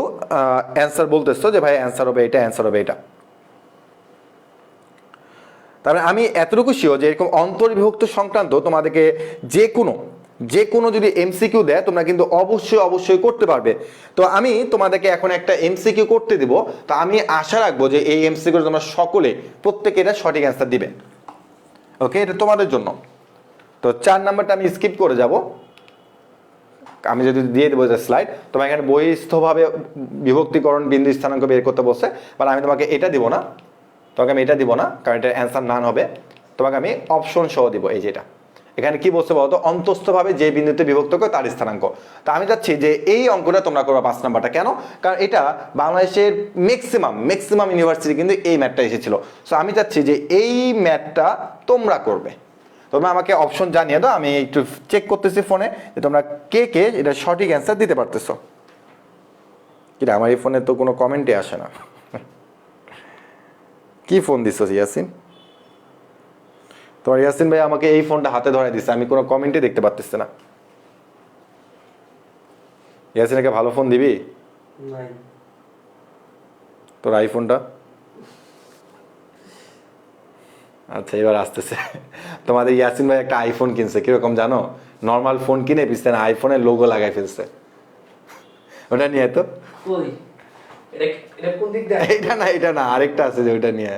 অ্যান্সার বলতেছো যে ভাই অ্যান্সার হবে এটা, অ্যান্সার হবে এটা। তারপরে আমি এতটুকু শিওর যে এরকম অন্তর্বিভক্ত সংক্রান্ত তোমাদেরকে যে কোনো যদি এমসিকিউ দেয় তোমরা কিন্তু অবশ্যই করতে পারবে। তো আমি তোমাদেরকে এখন একটা এমসিকিউ করতে দিব, তো আমি আশা রাখবো যে এই এমসিকিউ তোমরা সকলে প্রত্যেকে এটা সঠিক অ্যান্সার দিবে। ওকে, এটা তোমাদের জন্য। তো 4 নাম্বারটা আমি স্কিপ করে যাব, আমি যদি দিয়ে দেবো যে স্লাইড, তোমার এখানে বহিস্থভাবে বিভক্তিকরণ বিন্দু স্থানাঙ্ক বের করতে বলছে, বাট আমি তোমাকে এটা দিব না, তোমাকে আমি এটা দিব না, কারণ এটা অ্যান্সার নান হবে। তোমাকে আমি অপশন সহ দিব। এই যেটা এখানে কি বলছে বলতো, অন্তস্থভাবে যে বিন্দুতে বিভক্ত করে তার স্থানাঙ্ক। তো আমি চাচ্ছি যে এই অঙ্কটা তোমরা করবে 5 নাম্বারটা। কেন? কারণ এটা বাংলাদেশের ম্যাক্সিমাম ইউনিভার্সিটি কিন্তু এই ম্যাথটা এসেছিল। সো আমি চাচ্ছি যে এই ম্যাথটা তোমরা করবে। তোমরা আমাকে অপশন জানিয়ে দাও, আমি একটু চেক করতেছি ফোনে যে তোমরা কে এটা সঠিক অ্যান্সার দিতে পারতেছো কিনা। আমার এই ফোনে তো কোনো কমেন্টে আসে না। কি ফোন দিছো ইয়াসিন? তোমার ইয়াসিন ভাই আমাকে এই ফোনটা হাতে ধরে দিচ্ছে, আমি কোনো কমেন্টে দেখতে পাচ্ছি না। ইয়াসিনকে ভালো ফোন দিবি? তোর আইফোনটা আচ্ছা এবার আসতেছে। তোমাদের ইয়াসিন ভাই একটা আইফোন কিনছে, কিরকম জানো? নর্মাল ফোন কিনে পিছনে আইফোনের লোগো লাগাই ফেলছে। ওটা নিয়ে তো এটা না আরেকটা আছে যে ওইটা নিয়ে,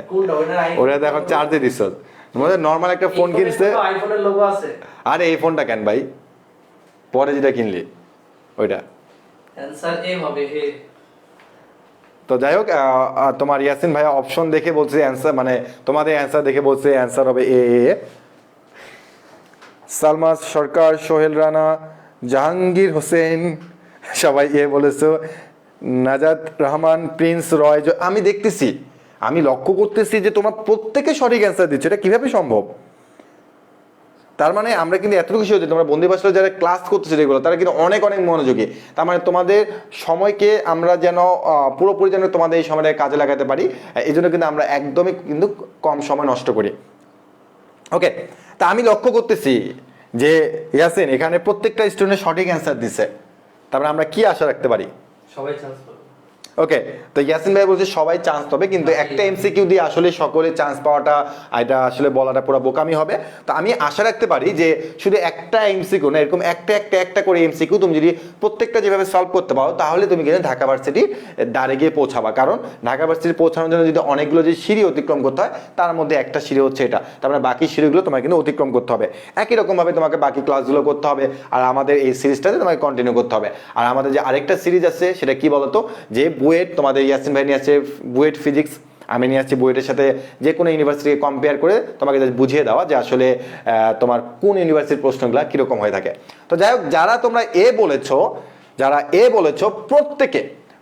ওটা তো এখন চার্জে দিচ্ছ। নর্মাল একটা ফোন কিনছে, আইফোনের লোগো আছে। আরে এই ফোনটা কেন ভাই, পরে যেটা কিনলি ওইটা। অ্যানসার এ হবে এ। তো যাই হোক, তোমার ইয়াসিন ভাইয়া অপশন দেখে বলছে অ্যান্সার, মানে তোমাদের অ্যান্সার দেখে বলছে অ্যান্সার হবে এ। সালমা সরকার, সোহেল রানা, জাহাঙ্গীর হোসেন সবাই এ বলেছো। নাজাত রহমান, প্রিন্স রয়, আমি দেখতেছি, আমি লক্ষ্য করতেছি যে তোমরা প্রত্যেকে সঠিক অ্যান্সার দিচ্ছ। এটা কিভাবে সম্ভব? তার মানে আমরা কিন্তু এতটুকু শিখেছি, তোমরা বন্দি ভাষায় যারা ক্লাস করতেছে যেগুলো, তারা কিন্তু অনেক মনোযোগী। তার মানে তোমাদের সময়কে আমরা যেন পুরোপুরি যেন তোমাদের এই সময়টাকে কাজে লাগাতে পারি, এই জন্য কিন্তু আমরা একদমই কিন্তু কম সময় নষ্ট করি। ওকে, তা আমি লক্ষ্য করতেছি যে ইয়াসিন এখানে প্রত্যেকটা স্টুডেন্ট সঠিক অ্যান্সার দিছে। তারপরে আমরা কি আশা রাখতে পারি? সবাই চান্স পাবে। ওকে, তো ইয়াসিন ভাই বলছে সবাই চান্স পাবে, কিন্তু একটা এমসিকিউ দিয়ে আসলে সকলে চান্স পাওয়াটা, এটা আসলে বলাটা পুরো বোকামি হবে। তো আমি আশা রাখতে পারি যে শুধু একটা এমসিকিউ না, এরকম একটা করে এমসিকিউ তুমি যদি প্রত্যেকটা যেভাবে সলভ করতে পারো, তাহলে তুমি কিন্তু ঢাকা ভার্সিটি দ্বারে গিয়ে পৌঁছাবা। কারণ ঢাকা ভার্সিটি পৌঁছানোর জন্য যদি অনেকগুলো যে সিঁড়ি অতিক্রম করতে হয়, তার মধ্যে একটা সিঁড়ি হচ্ছে এটা। তারপরে বাকি সিঁড়িগুলো তোমাকে কিন্তু অতিক্রম করতে হবে। একই রকমভাবে তোমাকে বাকি ক্লাসগুলো করতে হবে, আর আমাদের এই সিরিজটাতে তোমাকে কন্টিনিউ করতে হবে। আর আমাদের যে আরেকটা সিরিজ আছে সেটা কি বলতো, যে বুয়েট, তোমাদের ইয়াসিন ভাই নিয়ে আসছে বুয়েট ফিজিক্স, আমি নিয়ে আসছি বুয়েটের সাথে যে কোনো ইউনিভার্সিটিকে কম্পেয়ার করে তোমাকে বুঝিয়ে দেওয়া যে আসলে তোমার কোন ইউনিভার্সিটির প্রশ্নগুলো কীরকম হয়ে থাকে। তো যাই হোক, যারা তোমরা এ বলেছো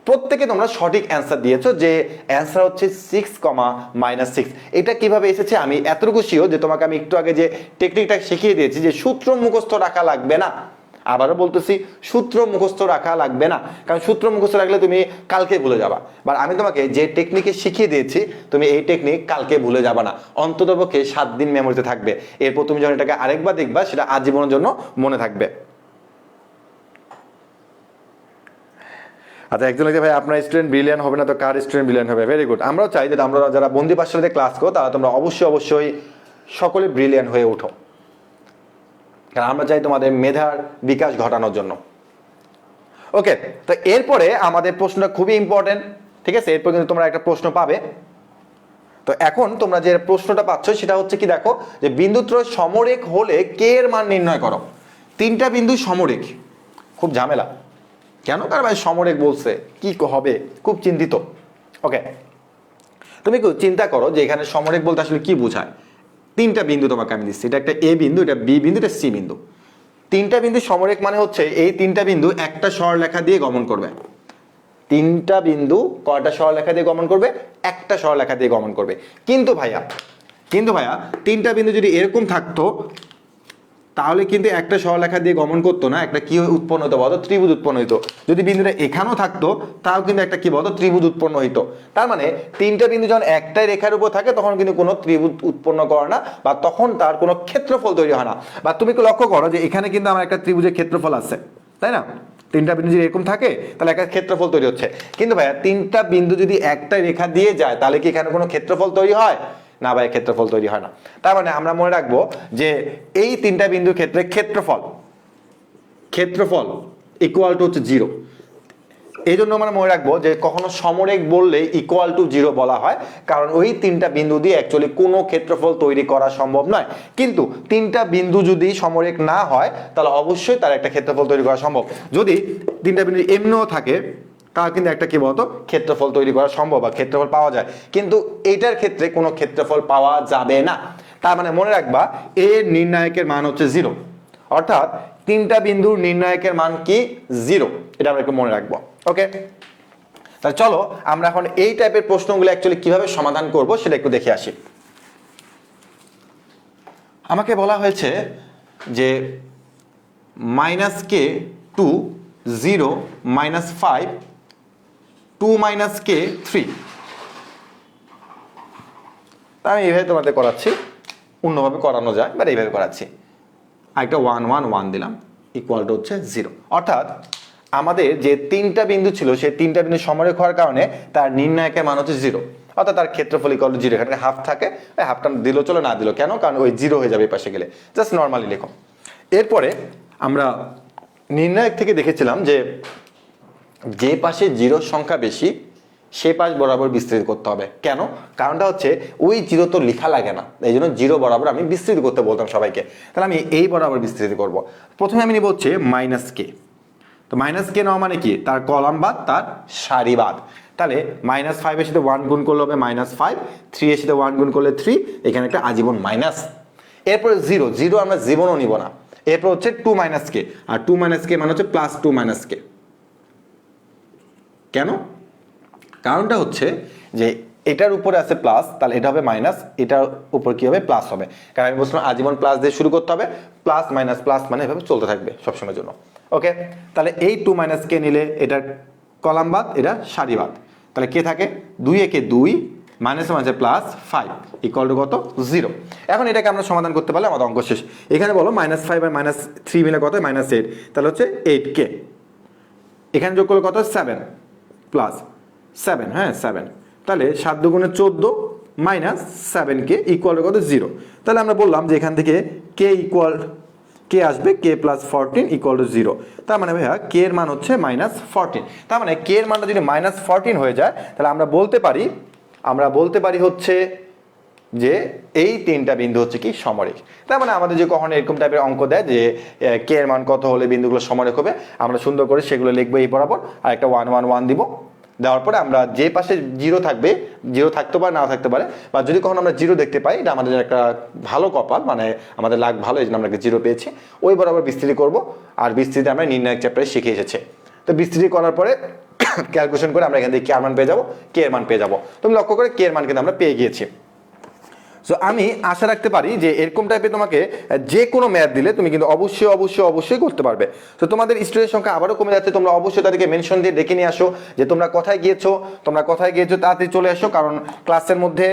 প্রত্যেকে তোমরা সঠিক অ্যান্সার দিয়েছো, যে অ্যান্সার হচ্ছে 6, এটা কিভাবে এসেছে আমি এতটুকু শিওর যে তোমাকে আমি একটু আগে যে টেকনিকটা শিখিয়ে দিয়েছি, যে সূত্র মুখস্থ রাখা লাগবে না। আবারও বলতেছি, সূত্র মুখস্থ রাখা লাগবে না, কারণ সূত্র মুখস্থ রাখলে তুমি কালকে ভুলে যাবা। বাট আমি তোমাকে যে টেকনিকে শিখিয়ে দিয়েছি, তুমি এই টেকনিক কালকে ভুলে যাবা না, অন্ততপক্ষে 7 দিন মেমোরিতে থাকবে। এরপর তুমি যখন এটাকে আরেকবার দেখবা, সেটা আজীবনের জন্য মনে থাকবে। আচ্ছা, একজন লিখে ভাই আপনার স্টুডেন্ট ব্রিলিয়ান্ট হবে না তো কার স্টুডেন্ট ব্রিলিয়ান্ট হবে? Very good. আমরাও চাই যে আমরা যারা বন্দি পাঠশালাতে ক্লাস করো, তারা তোমরা অবশ্যই সকলে ব্রিলিয়ান্ট হয়ে ওঠো, কারণ আমরা চাই তোমাদের মেধার বিকাশ ঘটানোর জন্য। ওকে, তো এরপরে আমাদের প্রশ্নটা খুবই ইম্পর্টেন্ট, ঠিক আছে? এরপর কিন্তু তোমরা একটা প্রশ্ন পাবে। তো এখন তোমরা যে প্রশ্নটা পাচ্ছ সেটা হচ্ছে কি, দেখো যে বিন্দুত্রয় সমরেখ হলে কে এর মান নির্ণয় করো। 3টা বিন্দু সমরেখ, খুব ঝামেলা। কেন? কারণ ভাই সমরেখ বলছে, কি হবে, খুব চিন্তিত। ওকে, তুমি একটু চিন্তা করো যে এখানে সমরেখ বলতে আসলে কি বোঝায়। 3টা বিন্দু তোমাকে আমি দিচ্ছি, এটা একটা এ বিন্দু, এটা বি বিন্দু, এটা সি বিন্দু। 3টা বিন্দু সমরেখ মানে হচ্ছে এই 3টা বিন্দু একটা সরলরেখা দিয়ে গমন করবে। 3টা বিন্দু কয়টা সরলরেখা দিয়ে গমন করবে? একটা সরলরেখা দিয়ে গমন করবে। কিন্তু ভাইয়া 3টা বিন্দু যদি এরকম থাকতো, তাহলে কিন্তু একটা সরলরেখা দিয়ে গমন করতো না, একটা কি উৎপন্ন হতো বলতো? ত্রিভুজ উৎপন্ন হইতো। যদি বিন্দুটা এখানেও থাকতো, তাও কিন্তু একটা কি বলতো? ত্রিভুজ উৎপন্ন হইতো। তার মানে 3টা বিন্দু যখন একটাই রেখার উপর থাকে, তখন কিন্তু কোনো ত্রিভুজ উৎপন্ন করে না, বা তখন তার কোনো ক্ষেত্রফল তৈরি হয় না। বা তুমি একটু লক্ষ্য করো যে এখানে কিন্তু আমার একটা ত্রিভুজের ক্ষেত্রফল আছে, তাই না? 3টা বিন্দু যদি এরকম থাকে, তাহলে একটা ক্ষেত্রফল তৈরি হচ্ছে। কিন্তু ভাইয়া 3টা বিন্দু যদি একটা রেখা দিয়ে যায়, তাহলে কি এখানে কোনো ক্ষেত্রফল তৈরি হয়? না ভাই ক্ষেত্রফল তৈরি হয় না। তার মানে আমরা মনে রাখবো যে এই তিনটা বিন্দুর ক্ষেত্রে ক্ষেত্রফল ইকুয়াল টু হচ্ছে 0। এই জন্য আমরা মনে রাখবো যে কখনো সমরেখ বললে ইকুয়াল টু 0 বলা হয়, কারণ ওই তিনটা বিন্দু দিয়ে অ্যাকচুয়ালি কোনো ক্ষেত্রফল তৈরি করা সম্ভব নয়। কিন্তু তিনটা বিন্দু যদি সমরেখ না হয় তাহলে অবশ্যই তার একটা ক্ষেত্রফল তৈরি করা সম্ভব। যদি তিনটা বিন্দু এমনিও থাকে তাহলে কিন্তু একটা কি বলতো ক্ষেত্রফল তৈরি করা সম্ভব বা ক্ষেত্রফল পাওয়া যায়, কিন্তু এইটার ক্ষেত্রে কোনো ক্ষেত্রফল পাওয়া যাবে না। তার মানে মনে রাখবা এর নির্ণায়কের মান হচ্ছে 0, অর্থাৎ তিনটা বিন্দুর নির্ণায়কের মান কি 0, এটা আমরা একটু মনে রাখবো। ওকে, তাহলে চলো আমরা এখন এই টাইপের প্রশ্নগুলো অ্যাকচুয়ালি কিভাবে সমাধান করব সেটা একটু দেখে আসি। আমাকে বলা হয়েছে যে -k to 0 -5 2 - k 3। তা আমি এইভাবে তোমাদের করাচ্ছি, অন্যভাবে করানো যায় বাট এইভাবে করাচ্ছি। আরেকটা 1 1 1 দিলাম ইকুয়াল টু হচ্ছে 0, অর্থাৎ আমাদের যে তিনটা বিন্দু ছিল সেই তিনটা বিন্দু সমরেখ হওয়ার কারণে তার নির্ণায়কের মান হচ্ছে 0, অর্থাৎ তার ক্ষেত্রফল ইকুয়াল টু 0। এখানে হাফ থাকে, হাফটা দিল চলো না দিল কেন, কারণ ওই 0 হয়ে যাবে এই পাশে গেলে, জাস্ট নর্মালি লেখো। এরপরে আমরা নির্ণায়ক থেকে দেখেছিলাম যে পাশে 0 সংখ্যা বেশি সে পাশ বরাবর বিস্তৃত করতে হবে। কেন? কারণটা হচ্ছে ওই 0 তো লেখা লাগে না, এই জন্য 0 বরাবর আমি বিস্তৃত করতে বলতাম সবাইকে। তাহলে আমি এই বরাবর বিস্তৃত করব। প্রথমে আমি নিব হচ্ছে -k। তো -k নেওয়া মানে কি? তার কলাম বাদ, তার সারি বাদ। তাহলে -5 এর সাথে 1 গুণ করলে হবে -5, 3 এর সাথে 1 গুণ করলে 3, এখানে একটা আজীবন মাইনাস। এরপরে 0 আমরা জীবনও নিব না। এরপর হচ্ছে 2 - k, আর 2 - k মানে হচ্ছে +2 - k। কেন? কারণটা হচ্ছে যে এটার উপরে আছে প্লাস, তাহলে এটা হবে মাইনাস, এটার উপর কি হবে প্লাস হবে, কারণ আমি বলছিলাম আজীবন প্লাস দিয়ে শুরু করতে হবে, প্লাস মানে এভাবে চলতে থাকবে সবসময়ের জন্য। ওকে, তাহলে এই 2 - k নিলে এটার কলাম বাদ, এটা সারি বাদ, তাহলে কে থাকে 2 একে 2 মাইনাস মাঝে +5 ইকুয়াল টু কত 0। এখন এটাকে আমরা সমাধান করতে পারলে আমাদের অঙ্ক শেষ। এখানে বলো -5 আর -3 মিলে কত -8, তাহলে হচ্ছে 8k। এখানে যোগ করলে কত 7 প্লাস 7, হ্যাঁ 7, তাহলে 7 দুগুণে 14 মাইনাস 7k ইকুয়াল কত 0। তাহলে আমরা বললাম যে এখান থেকে k আসবে k + 14 ইকুয়াল টু 0। তার মানে ভাইয়া k এর মান হচ্ছে -14। তার মানে k এর মানটা যদি -14 হয়ে যায় তাহলে আমরা বলতে পারি হচ্ছে যে এই তিনটা বিন্দু হচ্ছে কি সমরেখ। তার মানে আমাদের যে কখনো এরকম টাইপের অঙ্ক দেয় যে k এর মান কত হলে বিন্দুগুলো সমরেখ হবে, আমরা সুন্দর করে সেগুলো লিখবো এই বরাবর, আর একটা 1 1 1 দিব। দেওয়ার পরে আমরা যে পাশে 0 থাকবে, 0 থাকতে পারে নাও থাকতে পারে, বা যদি কখনো আমরা 0 দেখতে পাই এটা আমাদের একটা ভালো কপাল, মানে আমাদের লাক ভালো, এই জন্য আমরা একটা 0 পেয়েছি। ওই বরাবর বিস্তৃতি করব, আর বিস্তৃতি আমরা নির্ণায়ক চ্যাপ্টারে শিখে এসেছে। তো বিস্তৃতি করার পরে ক্যালকুলেশন করে আমরা এখান থেকে k এর মান পেয়ে যাবো, তুমি লক্ষ্য করে k এর মান কিন্তু আমরা পেয়ে গিয়েছি। সো আমি আশা রাখতে পারি যে এরকম টাইপের তোমাকে যে কোনো ম্যাথ দিলে তুমি কিন্তু অবশ্যই করতে পারবে। তো তোমাদের স্টুডেন্টের সংখ্যা আবারও কমে যাচ্ছে, তোমরা অবশ্যই তাদেরকে মেনশন দিয়ে ডেকে নিয়ে আসো যে তোমরা কোথায় গিয়েছো তাড়াতাড়ি চলে আসো, কারণ ক্লাসের মধ্যে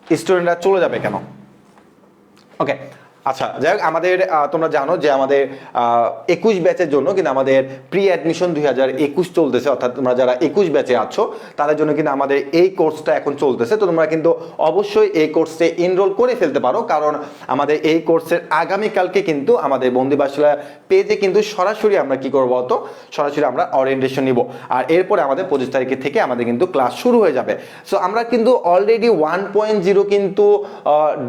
স্টুডেন্টরা চলে যাবে কেন। ওকে, আচ্ছা যাই হোক, আমাদের তোমরা জানো যে আমাদের 21 ব্যাচের জন্য কিন্তু আমাদের প্রি অ্যাডমিশন 2021 চলতেছে, অর্থাৎ তোমরা যারা 21 ব্যাচে আছো তাদের জন্য কিন্তু আমাদের এই কোর্সটা এখন চলতেছে। তো তোমরা কিন্তু অবশ্যই এই কোর্সে এনরোল করে ফেলতে পারো, কারণ আমাদের এই কোর্সের আগামীকালকে কিন্তু আমাদের বন্দি বাসলা পেজে কিন্তু সরাসরি আমরা কি করবো বলতো, সরাসরি আমরা ওরিয়েন্টেশন নিব, আর এরপরে আমাদের 25 তারিখের থেকে আমাদের কিন্তু ক্লাস শুরু হয়ে যাবে। সো আমরা কিন্তু অলরেডি 1.0 কিন্তু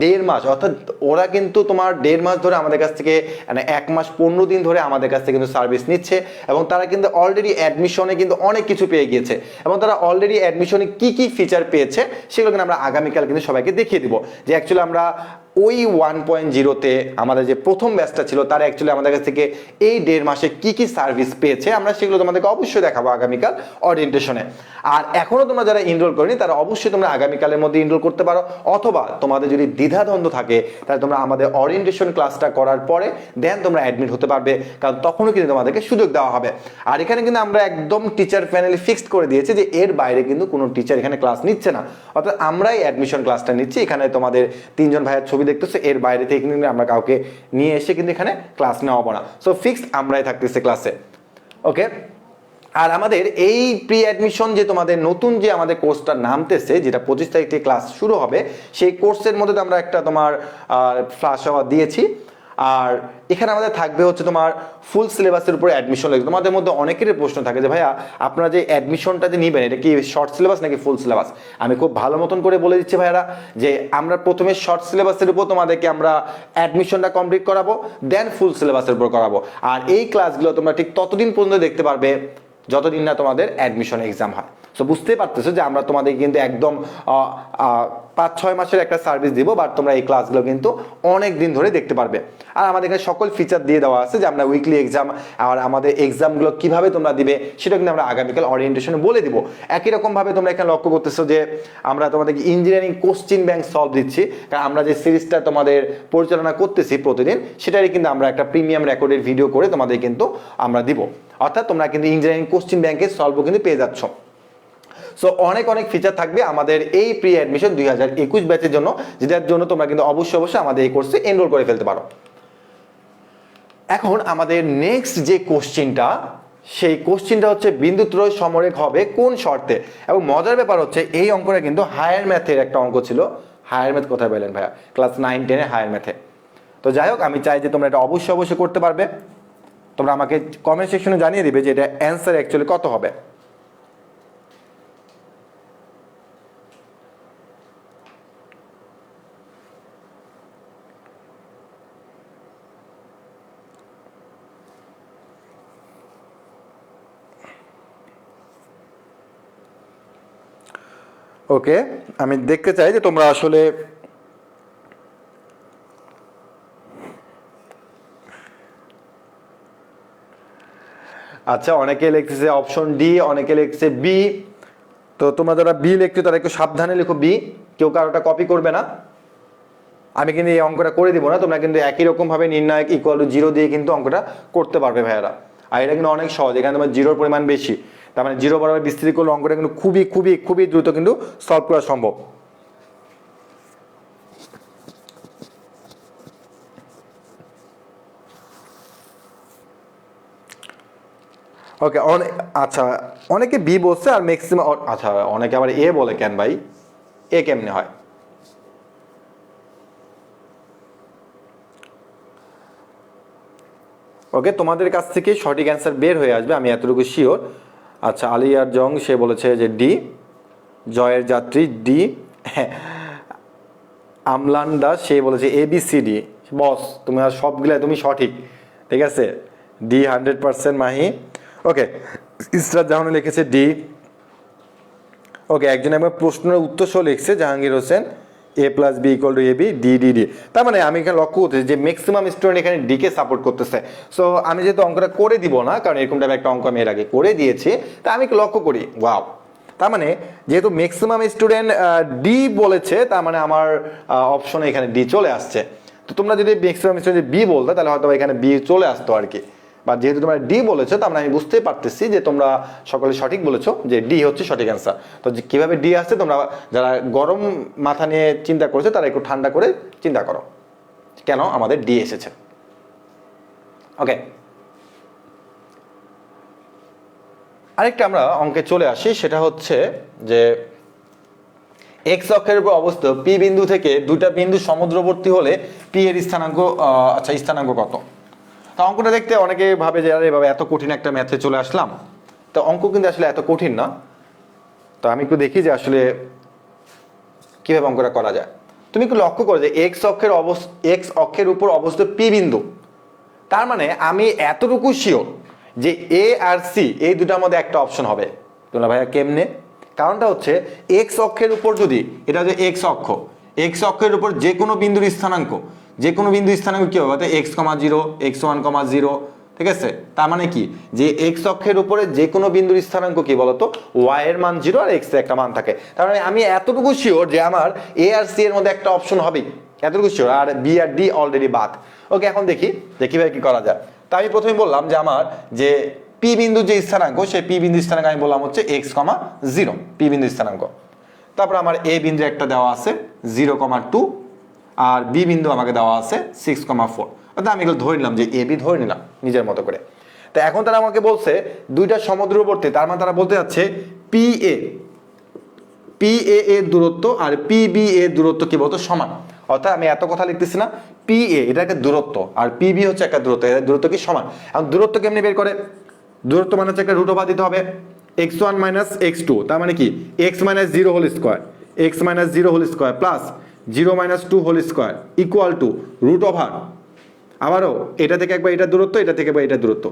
1.5 মাস, অর্থাৎ ওরা কিন্তু তোমার 1.5 মাস ধরে আমাদের কাছ থেকে, মানে 1 মাস 15 দিন ধরে আমাদের কাছ থেকে কিন্তু সার্ভিস নিচ্ছে, এবং তারা কিন্তু অলরেডি অ্যাডমিশনে কিন্তু অনেক কিছু পেয়ে গিয়েছে, এবং তারা অলরেডি অ্যাডমিশনে কি কি ফিচার পেয়েছে সেগুলো কিন্তু আমরা আগামীকাল কিন্তু সবাইকে দেখিয়ে দিব। যে অ্যাকচুয়ালি আমরা ওই 1.0-তে আমাদের যে প্রথম ব্যাচটা ছিল তারা অ্যাকচুয়ালি আমাদের কাছ থেকে এই 1.5 মাসে কি কি সার্ভিস পেয়েছে আমরা সেগুলো তোমাদেরকে অবশ্যই দেখাবো আগামীকাল ওরিয়েন্টেশনে। আর এখনো তোমরা যারা এনরোল করনি তারা অবশ্যই তোমরা আগামীকালের মধ্যে এনরোল করতে পারো, অথবা তোমাদের যদি দ্বিধাদ্বন্দ্ব থাকে তাহলে তোমরা আমাদের ওরিয়েন্টেশন ক্লাসটা করার পরে দেন তোমরা অ্যাডমিট হতে পারবে, কারণ তখনও কিন্তু তোমাদেরকে সুযোগ দেওয়া হবে। আর এখানে কিন্তু আমরা একদম টিচার প্যানেলে ফিক্সড করে দিয়েছি যে এর বাইরে কিন্তু কোনো টিচার এখানে ক্লাস নিচ্ছে না, অর্থাৎ আমরাই অ্যাডমিশন ক্লাসটা নিচ্ছি। এখানে তোমাদের 3 জন ভাইয়ের ছবি দেখতেছো, এর বাইরে থেকে কিন্তু আমরা কাউকে নিয়ে এসে কিন্তু এখানে ক্লাস নেওয়া হবে না। সো ফিক্সড আমরাই থাকতেছে ক্লাসে। ওকে, আর আমাদের এই প্রি অ্যাডমিশন যে তোমাদের নতুন যে আমাদের কোর্সটা নামতেছে, যেটা 25 তারিখ থেকে ক্লাস শুরু হবে, সেই কোর্সের মধ্যে তো আমরা একটা তোমার ফ্ল্যাশ আওয়ার দিয়েছি। আর এখানে আমাদের থাকবে হচ্ছে তোমার ফুল সিলেবাসের উপরে অ্যাডমিশন লাগবে। তোমাদের মধ্যে অনেকেরই প্রশ্ন থাকে যে ভাইয়া আপনারা যে অ্যাডমিশনটা যে নেবেন এটা কি শর্ট সিলেবাস নাকি ফুল সিলেবাস। আমি খুব ভালো মতন করে বলে দিচ্ছি ভাইয়ারা যে আমরা প্রথমে শর্ট সিলেবাসের উপর তোমাদেরকে আমরা অ্যাডমিশনটা কমপ্লিট করাবো, দেন ফুল সিলেবাসের উপর করাবো। আর এই ক্লাসগুলো তোমরা ঠিক ততদিন পর্যন্ত দেখতে পারবে যতদিন না তোমাদের অ্যাডমিশন এক্সাম হয়। সো বুঝতেই পারতেছো যে আমরা তোমাদের কিন্তু একদম 5-6 মাসের একটা সার্ভিস দিব, বাট তোমরা এই ক্লাসগুলো কিন্তু অনেক দিন ধরে দেখতে পারবে। আর আমাদের এখানে সকল ফিচার দিয়ে দেওয়া আছে যে আমরা উইকলি এক্সাম আর আমাদের এক্সামগুলো কিভাবে তোমরা দিবে সেটা কিন্তু আমরা আগামীকাল ওরিয়েন্টেশনে বলে দিব। একই রকমভাবে তোমরা এখানে লক্ষ্য করতেছো যে আমরা তোমাদেরকে ইঞ্জিনিয়ারিং কোশ্চিন ব্যাংক সলভ দিচ্ছি, কারণ আমরা যে সিরিজটা তোমাদের পরিচালনা করতেছি প্রতিদিন, সেটারই কিন্তু আমরা একটা প্রিমিয়াম রেকর্ডের ভিডিও করে তোমাদের কিন্তু আমরা দিব। অর্থাৎ তোমরা কিন্তু ইঞ্জিনিয়ারিং কোশ্চিন ব্যাংকের সলভও কিন্তু পেয়ে যাচ্ছ। সো অনেক অনেক ফিচার থাকবে আমাদের এই প্রি অ্যাডমিশন 2021 ব্যাচের জন্য, যেটার জন্য তোমরা কিন্তু অবশ্যই আমাদের এই কোর্সে এনরোল করে ফেলতে পারো। এখন আমাদের নেক্সট যে কোশ্চিনটা, সেই কোশ্চিনটা হচ্ছে বিন্দুত্রয় সমরেখ হবে কোন শর্তে। এবং মজার ব্যাপার হচ্ছে এই অঙ্কটা কিন্তু হায়ার ম্যাথের একটা অঙ্ক ছিল। হায়ার ম্যাথ কোথায় পেলেন ভাইয়া? ক্লাস 9-10 হায়ার ম্যাথে। তো যাই হোক, আমি চাই যে তোমরা এটা অবশ্যই করতে পারবে। তোমরা আমাকে কমেন্ট সেকশনে জানিয়ে দিবে যে এটা অ্যান্সার অ্যাকচুয়ালি কত হবে। ওকে, আমি দেখতে চাই যে তোমরা আসলে আচ্ছা, অনেকে লিখতেছে অপশন ডি, অনেকে লিখছে বি। তো তোমরা যারা বি লিখছো তারা একটু সাবধানে লিখো বি, কেউ কারোটা কপি করবে না। আমি কিন্তু এই অঙ্কটা করে দিব না, তোমরা কিন্তু একই রকম ভাবে নির্ণায়ক ইকুয়াল টু 0 দিয়ে কিন্তু অঙ্কটা করতে পারবে ভাইয়ারা। আর এটা কিন্তু অনেক সহজ, এখানে তোমার জিরোর পরিমাণ বেশি, তার মানে 0 বরাবর বিস্তৃতি করলে অঙ্কটা কিন্তু খুবই খুবই খুবই দ্রুত কিন্তু সলভ করা সম্ভব। ওকে, আচ্ছা, অনেকে বি বলছে আর ম্যাক্সিমাম, আচ্ছা অনেকে আবার এ বলে, কেন ভাই এ কেমনে হয়? ওকে, তোমাদের কাছ থেকে সঠিক অ্যান্সার বের হয়ে আসবে, আমি এতটুকু শিওর। আচ্ছা, আলিয়ার জং সে বলেছে যে ডি, জয়ের যাত্রী ডি, আমলান দাস সে বলেছে A B C D. Boss তুমি আর সবগুলা তুমি সঠিক, ঠিক আছে, ডি 100% মাহি। ওকে, ইসরাত জাহান লিখেছে ডি। ওকে, একজন একবার প্রশ্নের উত্তর সহ লিখছে Jahangir Hossain, A plus B equal to A B, D D D. তার মানে আমি এখানে লক্ষ্য করতেছি যে ম্যাক্সিমাম স্টুডেন্ট এখানে ডি কে সাপোর্ট করতেছে। সো আমি যেহেতু অঙ্কটা করে দিব না, কারণ এরকম টাইপের একটা অঙ্ক আমি এর আগে করে দিয়েছি, তা আমি লক্ষ্য করি ওয়াও, তার মানে যেহেতু ম্যাক্সিমাম স্টুডেন্ট ডি বলেছে, তার মানে আমার অপশনে এখানে ডি চলে আসছে। তো তোমরা যদি ম্যাক্সিমাম স্টুডেন্ট বি বলতে, তাহলে হয়তো এখানে বি চলে আসতো আর কি। বা যেহেতু তোমরা ডি বলেছো, তার মানে আমি বুঝতে পারতেছি যে তোমরা সকলে সঠিক বলেছো যে ডি হচ্ছে সঠিক অ্যান্সার। তো কিভাবে ডি আসছে, তোমরা যারা গরম মাথা নিয়ে চিন্তা করেছো তারা একটু ঠান্ডা করে চিন্তা করো কেন আমাদের ডি এসেছে। ওকে, আরেকটা আমরা অঙ্কে চলে আসি, সেটা হচ্ছে যে এক্স অক্ষের উপর অবস্থিত পি বিন্দু থেকে দুটা বিন্দু সমুদ্রবর্তী হলে পি এর স্থানাঙ্ক, আচ্ছা স্থানাঙ্ক কত? তো অঙ্কটা দেখতে অনেকে ভাবে যে আরে বাবা এত কঠিন একটা ম্যাথে চলে আসলাম, তো অঙ্ক কিন্তু আসলে এত কঠিন না। তো আমি একটু দেখি যে আসলে কিভাবে অঙ্কটা করা যায়। তুমি একটু লক্ষ্য করো যে এক্স অক্ষের উপর অবস্থিত পি বিন্দু, তার মানে আমি এতটুকু শিওর যে এ আর সি এই দুটার মধ্যে একটা অপশন হবে। তোমরা ভাইয়া কেমনে? কারণটা হচ্ছে এক্স অক্ষের উপর যদি, এটা যে এক্স অক্ষের উপর যে কোনো বিন্দুর স্থানাঙ্ক, যে কোনো বিন্দুর স্থানাঙ্ক কি হবে? এক্স কমা জিরো, এক্স 1,0, ঠিক আছে। তার মানে কি যে এক্স অক্ষের উপরে যে কোনো বিন্দুর স্থানাঙ্ক কি বলতো? ওয়াই এর মান 0 আর এক্স এর একটা মান থাকে। তার মানে আমি এতটুকু শিওর যে আমার এ আর সি এর মধ্যে একটা অপশন হবেই, এতটুকু শিওর। আর বি আর ডি অলরেডি বাদ। ওকে, এখন দেখি যে কিভাবে কি করা যায়। তা আমি প্রথমে বললাম যে আমার যে পি বিন্দু যে স্থানাঙ্ক, সেই পি বিন্দু স্থানাঙ্ক আমি বললাম হচ্ছে x,0, পি বিন্দু স্থানাঙ্ক। তারপর আমার এ বিন্দু একটা দেওয়া আছে 0,2, আর বি বিন্দু আমাকে দেওয়া আছে 6,4। অর্থাৎ আমি এগুলো ধরে নিলাম যে এ বি ধরে নিলাম নিজের মতো করে। তো এখন তারা আমাকে বলছে দুইটা সমদূরবর্তী, তার মানে তারা বলতে যাচ্ছে PA এর দূরত্ব আর PB এর দূরত্ব কি বলতো সমান। অর্থাৎ আমি এত কথা লিখতেছি না, PA এটা একটা দূরত্ব আর PB হচ্ছে একটা দূরত্ব, এর দূরত্ব কি সমান। এখন দূরত্ব কেমনি বের করে? দূরত্ব মানে হচ্ছে একটা রুট ওভার দিতে হবে x1 মাইনাস x2, তার মানে কি x minus 0 whole square, x minus 0 whole square plus 0 minus 2 whole square equal to root over, আবারও এটা থেকে একবার এটা দূরত্ব, এটা থেকে একবার এটা দূরত্ব,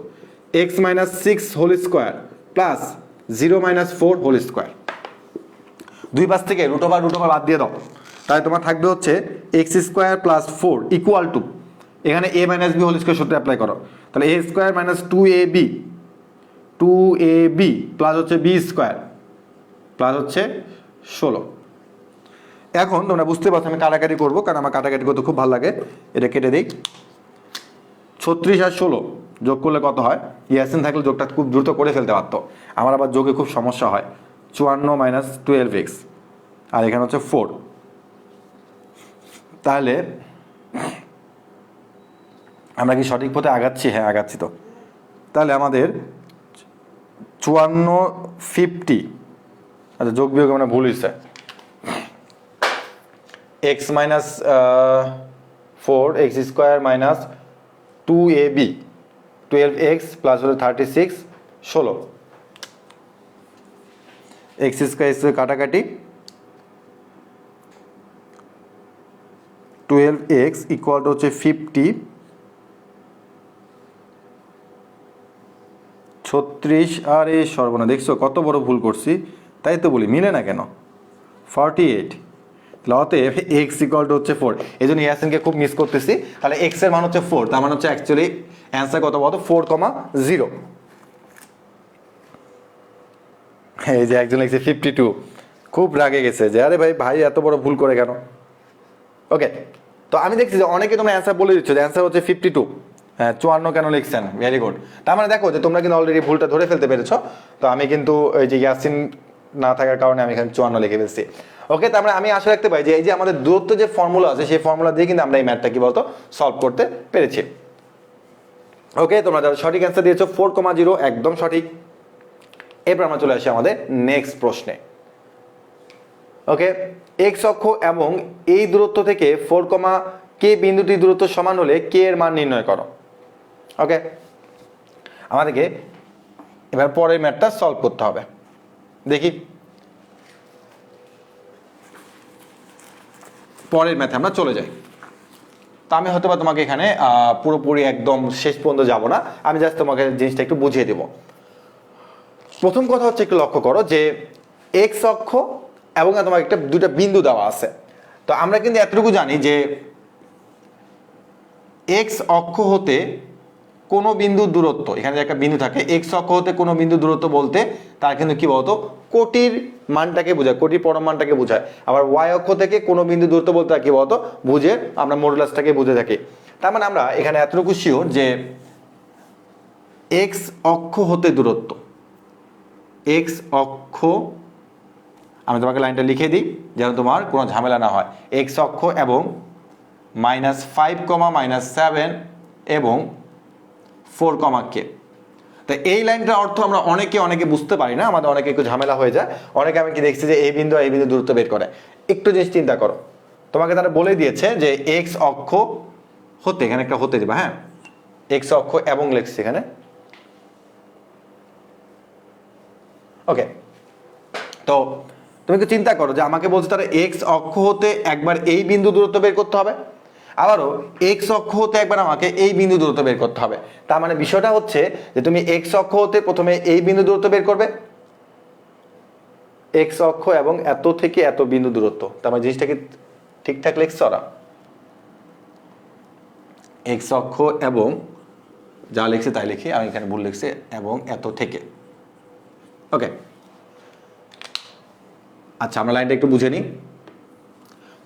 x minus 6 whole square plus 0 minus 4 whole square. দুই পাশ থেকে রুট ওভার বাদ দিয়ে দাও, তাই তোমার থাকবে হচ্ছে x square plus 4 equal to, এখানে a minus b whole square সূত্র অ্যাপ্লাই করো, তাহলে a square minus 2ab plus হচ্ছে বি স্কোয়ার প্লাস হচ্ছে 16। এখন তোমরা বুঝতে পারছো আমি কাটাকাটি করবো, কারণ আমার কাটাকাটি করতে খুব ভালো লাগে। এটা কেটে দিই, 36 আর 16 যোগ করলে কত হয়? ইয়াসিন থাকলে যোগটা খুব দ্রুত করে ফেলতে পারতো, আমার আবার যোগে খুব সমস্যা হয়। 54 মাইনাস 12x আর এখানে হচ্ছে 4। তাহলে আমরা কি সঠিক পথে আগাচ্ছি? হ্যাঁ আগাচ্ছি। তো তাহলে আমাদের 54 50, আচ্ছা যোগ বিয়োগ মানে ভুল হয়েছে, x minus 4 x square minus 2ab 12x plus হলো 36 16, x স্কোয়ার কাটাকাটি 12x ইকুয়াল টু হচ্ছে 50, 36 আর এই সর্বনা, দেখছো কত বড় ভুল করছি, তাই তো বলি মিলে না কেন, 48। অতএব x ইকুয়াল টু হচ্ছে 4, এই জন্য ইয়াসিনকে খুব মিস করতেছি। তাহলে x এর মান হচ্ছে 4, তার মানে হচ্ছে অ্যাকচুয়ালি অ্যান্সার কত বলতো 4,0। এই যে একজন লিখছে 52, খুব রাগে গেছে যে আরে ভাই এত বড় ভুল করে কেন। ওকে, তো আমি দেখছি যে অনেকে তোমরা অ্যান্সার বলে দিচ্ছ যে অ্যান্সার হচ্ছে 52, হ্যাঁ 54 কেন লিখছেন, ভেরি গুড। তার মানে দেখো যে তোমরা কিন্তু অলরেডি ভুলটা ধরে ফেলতে পেরেছো। তো আমি কিন্তু এই যে ইয়াসিন না থাকার কারণে আমি এখানে 54 লিখে ফেলছি। ওকে, তার মানে আমি আশা রাখতে পারি যে এই যে আমাদের দূরত্ব যে ফর্মুলা আছে সেই ফর্মুলা দিয়ে কিন্তু আমরা এই ম্যাথটা কি বলতো সলভ করতে পেরেছি। ওকে, তোমরা যারা সঠিক অ্যান্সার দিয়েছো 4,0 একদম সঠিক। এরপর আমরা চলে আসি আমাদের নেক্সট প্রশ্নে। ওকে, এক্স অক্ষ এবং এই দূরত্ব থেকে 4, কে বিন্দুটি দূরত্ব সমান হলে কে এর মান নির্ণয় করো। ওকে, আমাদেরকে এবার পরের ম্যাথটা সলভ করতে হবে। দেখি পরের ম্যাথে আমরা চলে যাই। তা আমি হয়তো বা তোমাকে এখানে পুরোপুরি একদম শেষ পর্যন্ত যাব না, আমি জাস্ট তোমাকে জিনিসটা একটু বুঝিয়ে দেব। প্রথম কথা হচ্ছে একটু লক্ষ্য করো যে এক্স অক্ষ এবং তোমার একটা দুটা বিন্দু দেওয়া আছে। তো আমরা কিন্তু এতটুকু জানি যে এক্স অক্ষ হতে কোনো বিন্দু দূরত্ব, এখানে যে একটা বিন্দু থাকে এক্স অক্ষ হতে কোনো বিন্দু দূরত্ব বলতে তার কিন্তু কি বলতো কোটির মানটাকে বোঝায়, কোটির পরম মানটাকে বোঝায়। আবার ওয়াই অক্ষ থেকে কোনো বিন্দু দূরত্ব বলতে কি বলতো বুঝে আমরা মডুলাসটাকে বুঝে থাকি। তার মানে আমরা এখানে এতটুকু শিওর যে এক্স অক্ষ হতে দূরত্ব, এক্স অক্ষ, আমি তোমাকে লাইনটা লিখে দিই যেন তোমার কোনো ঝামেলা না হয়। এক্স অক্ষ এবং -5, -7 এবং 4, কে। তো এই লাইনটার অর্থ আমরা অনেকে বুঝতে পারি না, আমাদের অনেকে একটু ঝামেলা হয়ে যায়। অনেকে আমি কি দেখছি যে এই বিন্দু আর এই বিন্দু দূরত্ব বের করে। একটু জিনিস চিন্তা করো, তোমাকে তারা বলে দিয়েছে যে এক্স অক্ষ হতে, এখানে একটা হতে দিবা, হ্যাঁ এক্স অক্ষ এবং লিখছি এখানে। ওকে, তো তুমি একটু চিন্তা করো যে আমাকে বলছে তারা এক্স অক্ষ হতে একবার এই বিন্দু দূরত্ব বের করতে হবে, আবারও এক্স অক্ষ হতে একবার আমাকে এই বিন্দু দূরত্ব বের করতে হবে। তার মানে বিষয়টা হচ্ছে যে তুমি এক্স অক্ষ হতে প্রথমে এই বিন্দু দূরত্ব বের করবে, এক্স অক্ষ এবং এত থেকে এত বিন্দু দূরত্ব। তার মানে জিনিসটাকে ঠিকঠাক লিখছ ওরা, এক্স অক্ষ এবং যা লিখছে তাই লিখি, আমি এখানে ভুল লিখছি, এবং এত থেকে। ওকে, আচ্ছা আমরা লাইনটা একটু বুঝে নিই।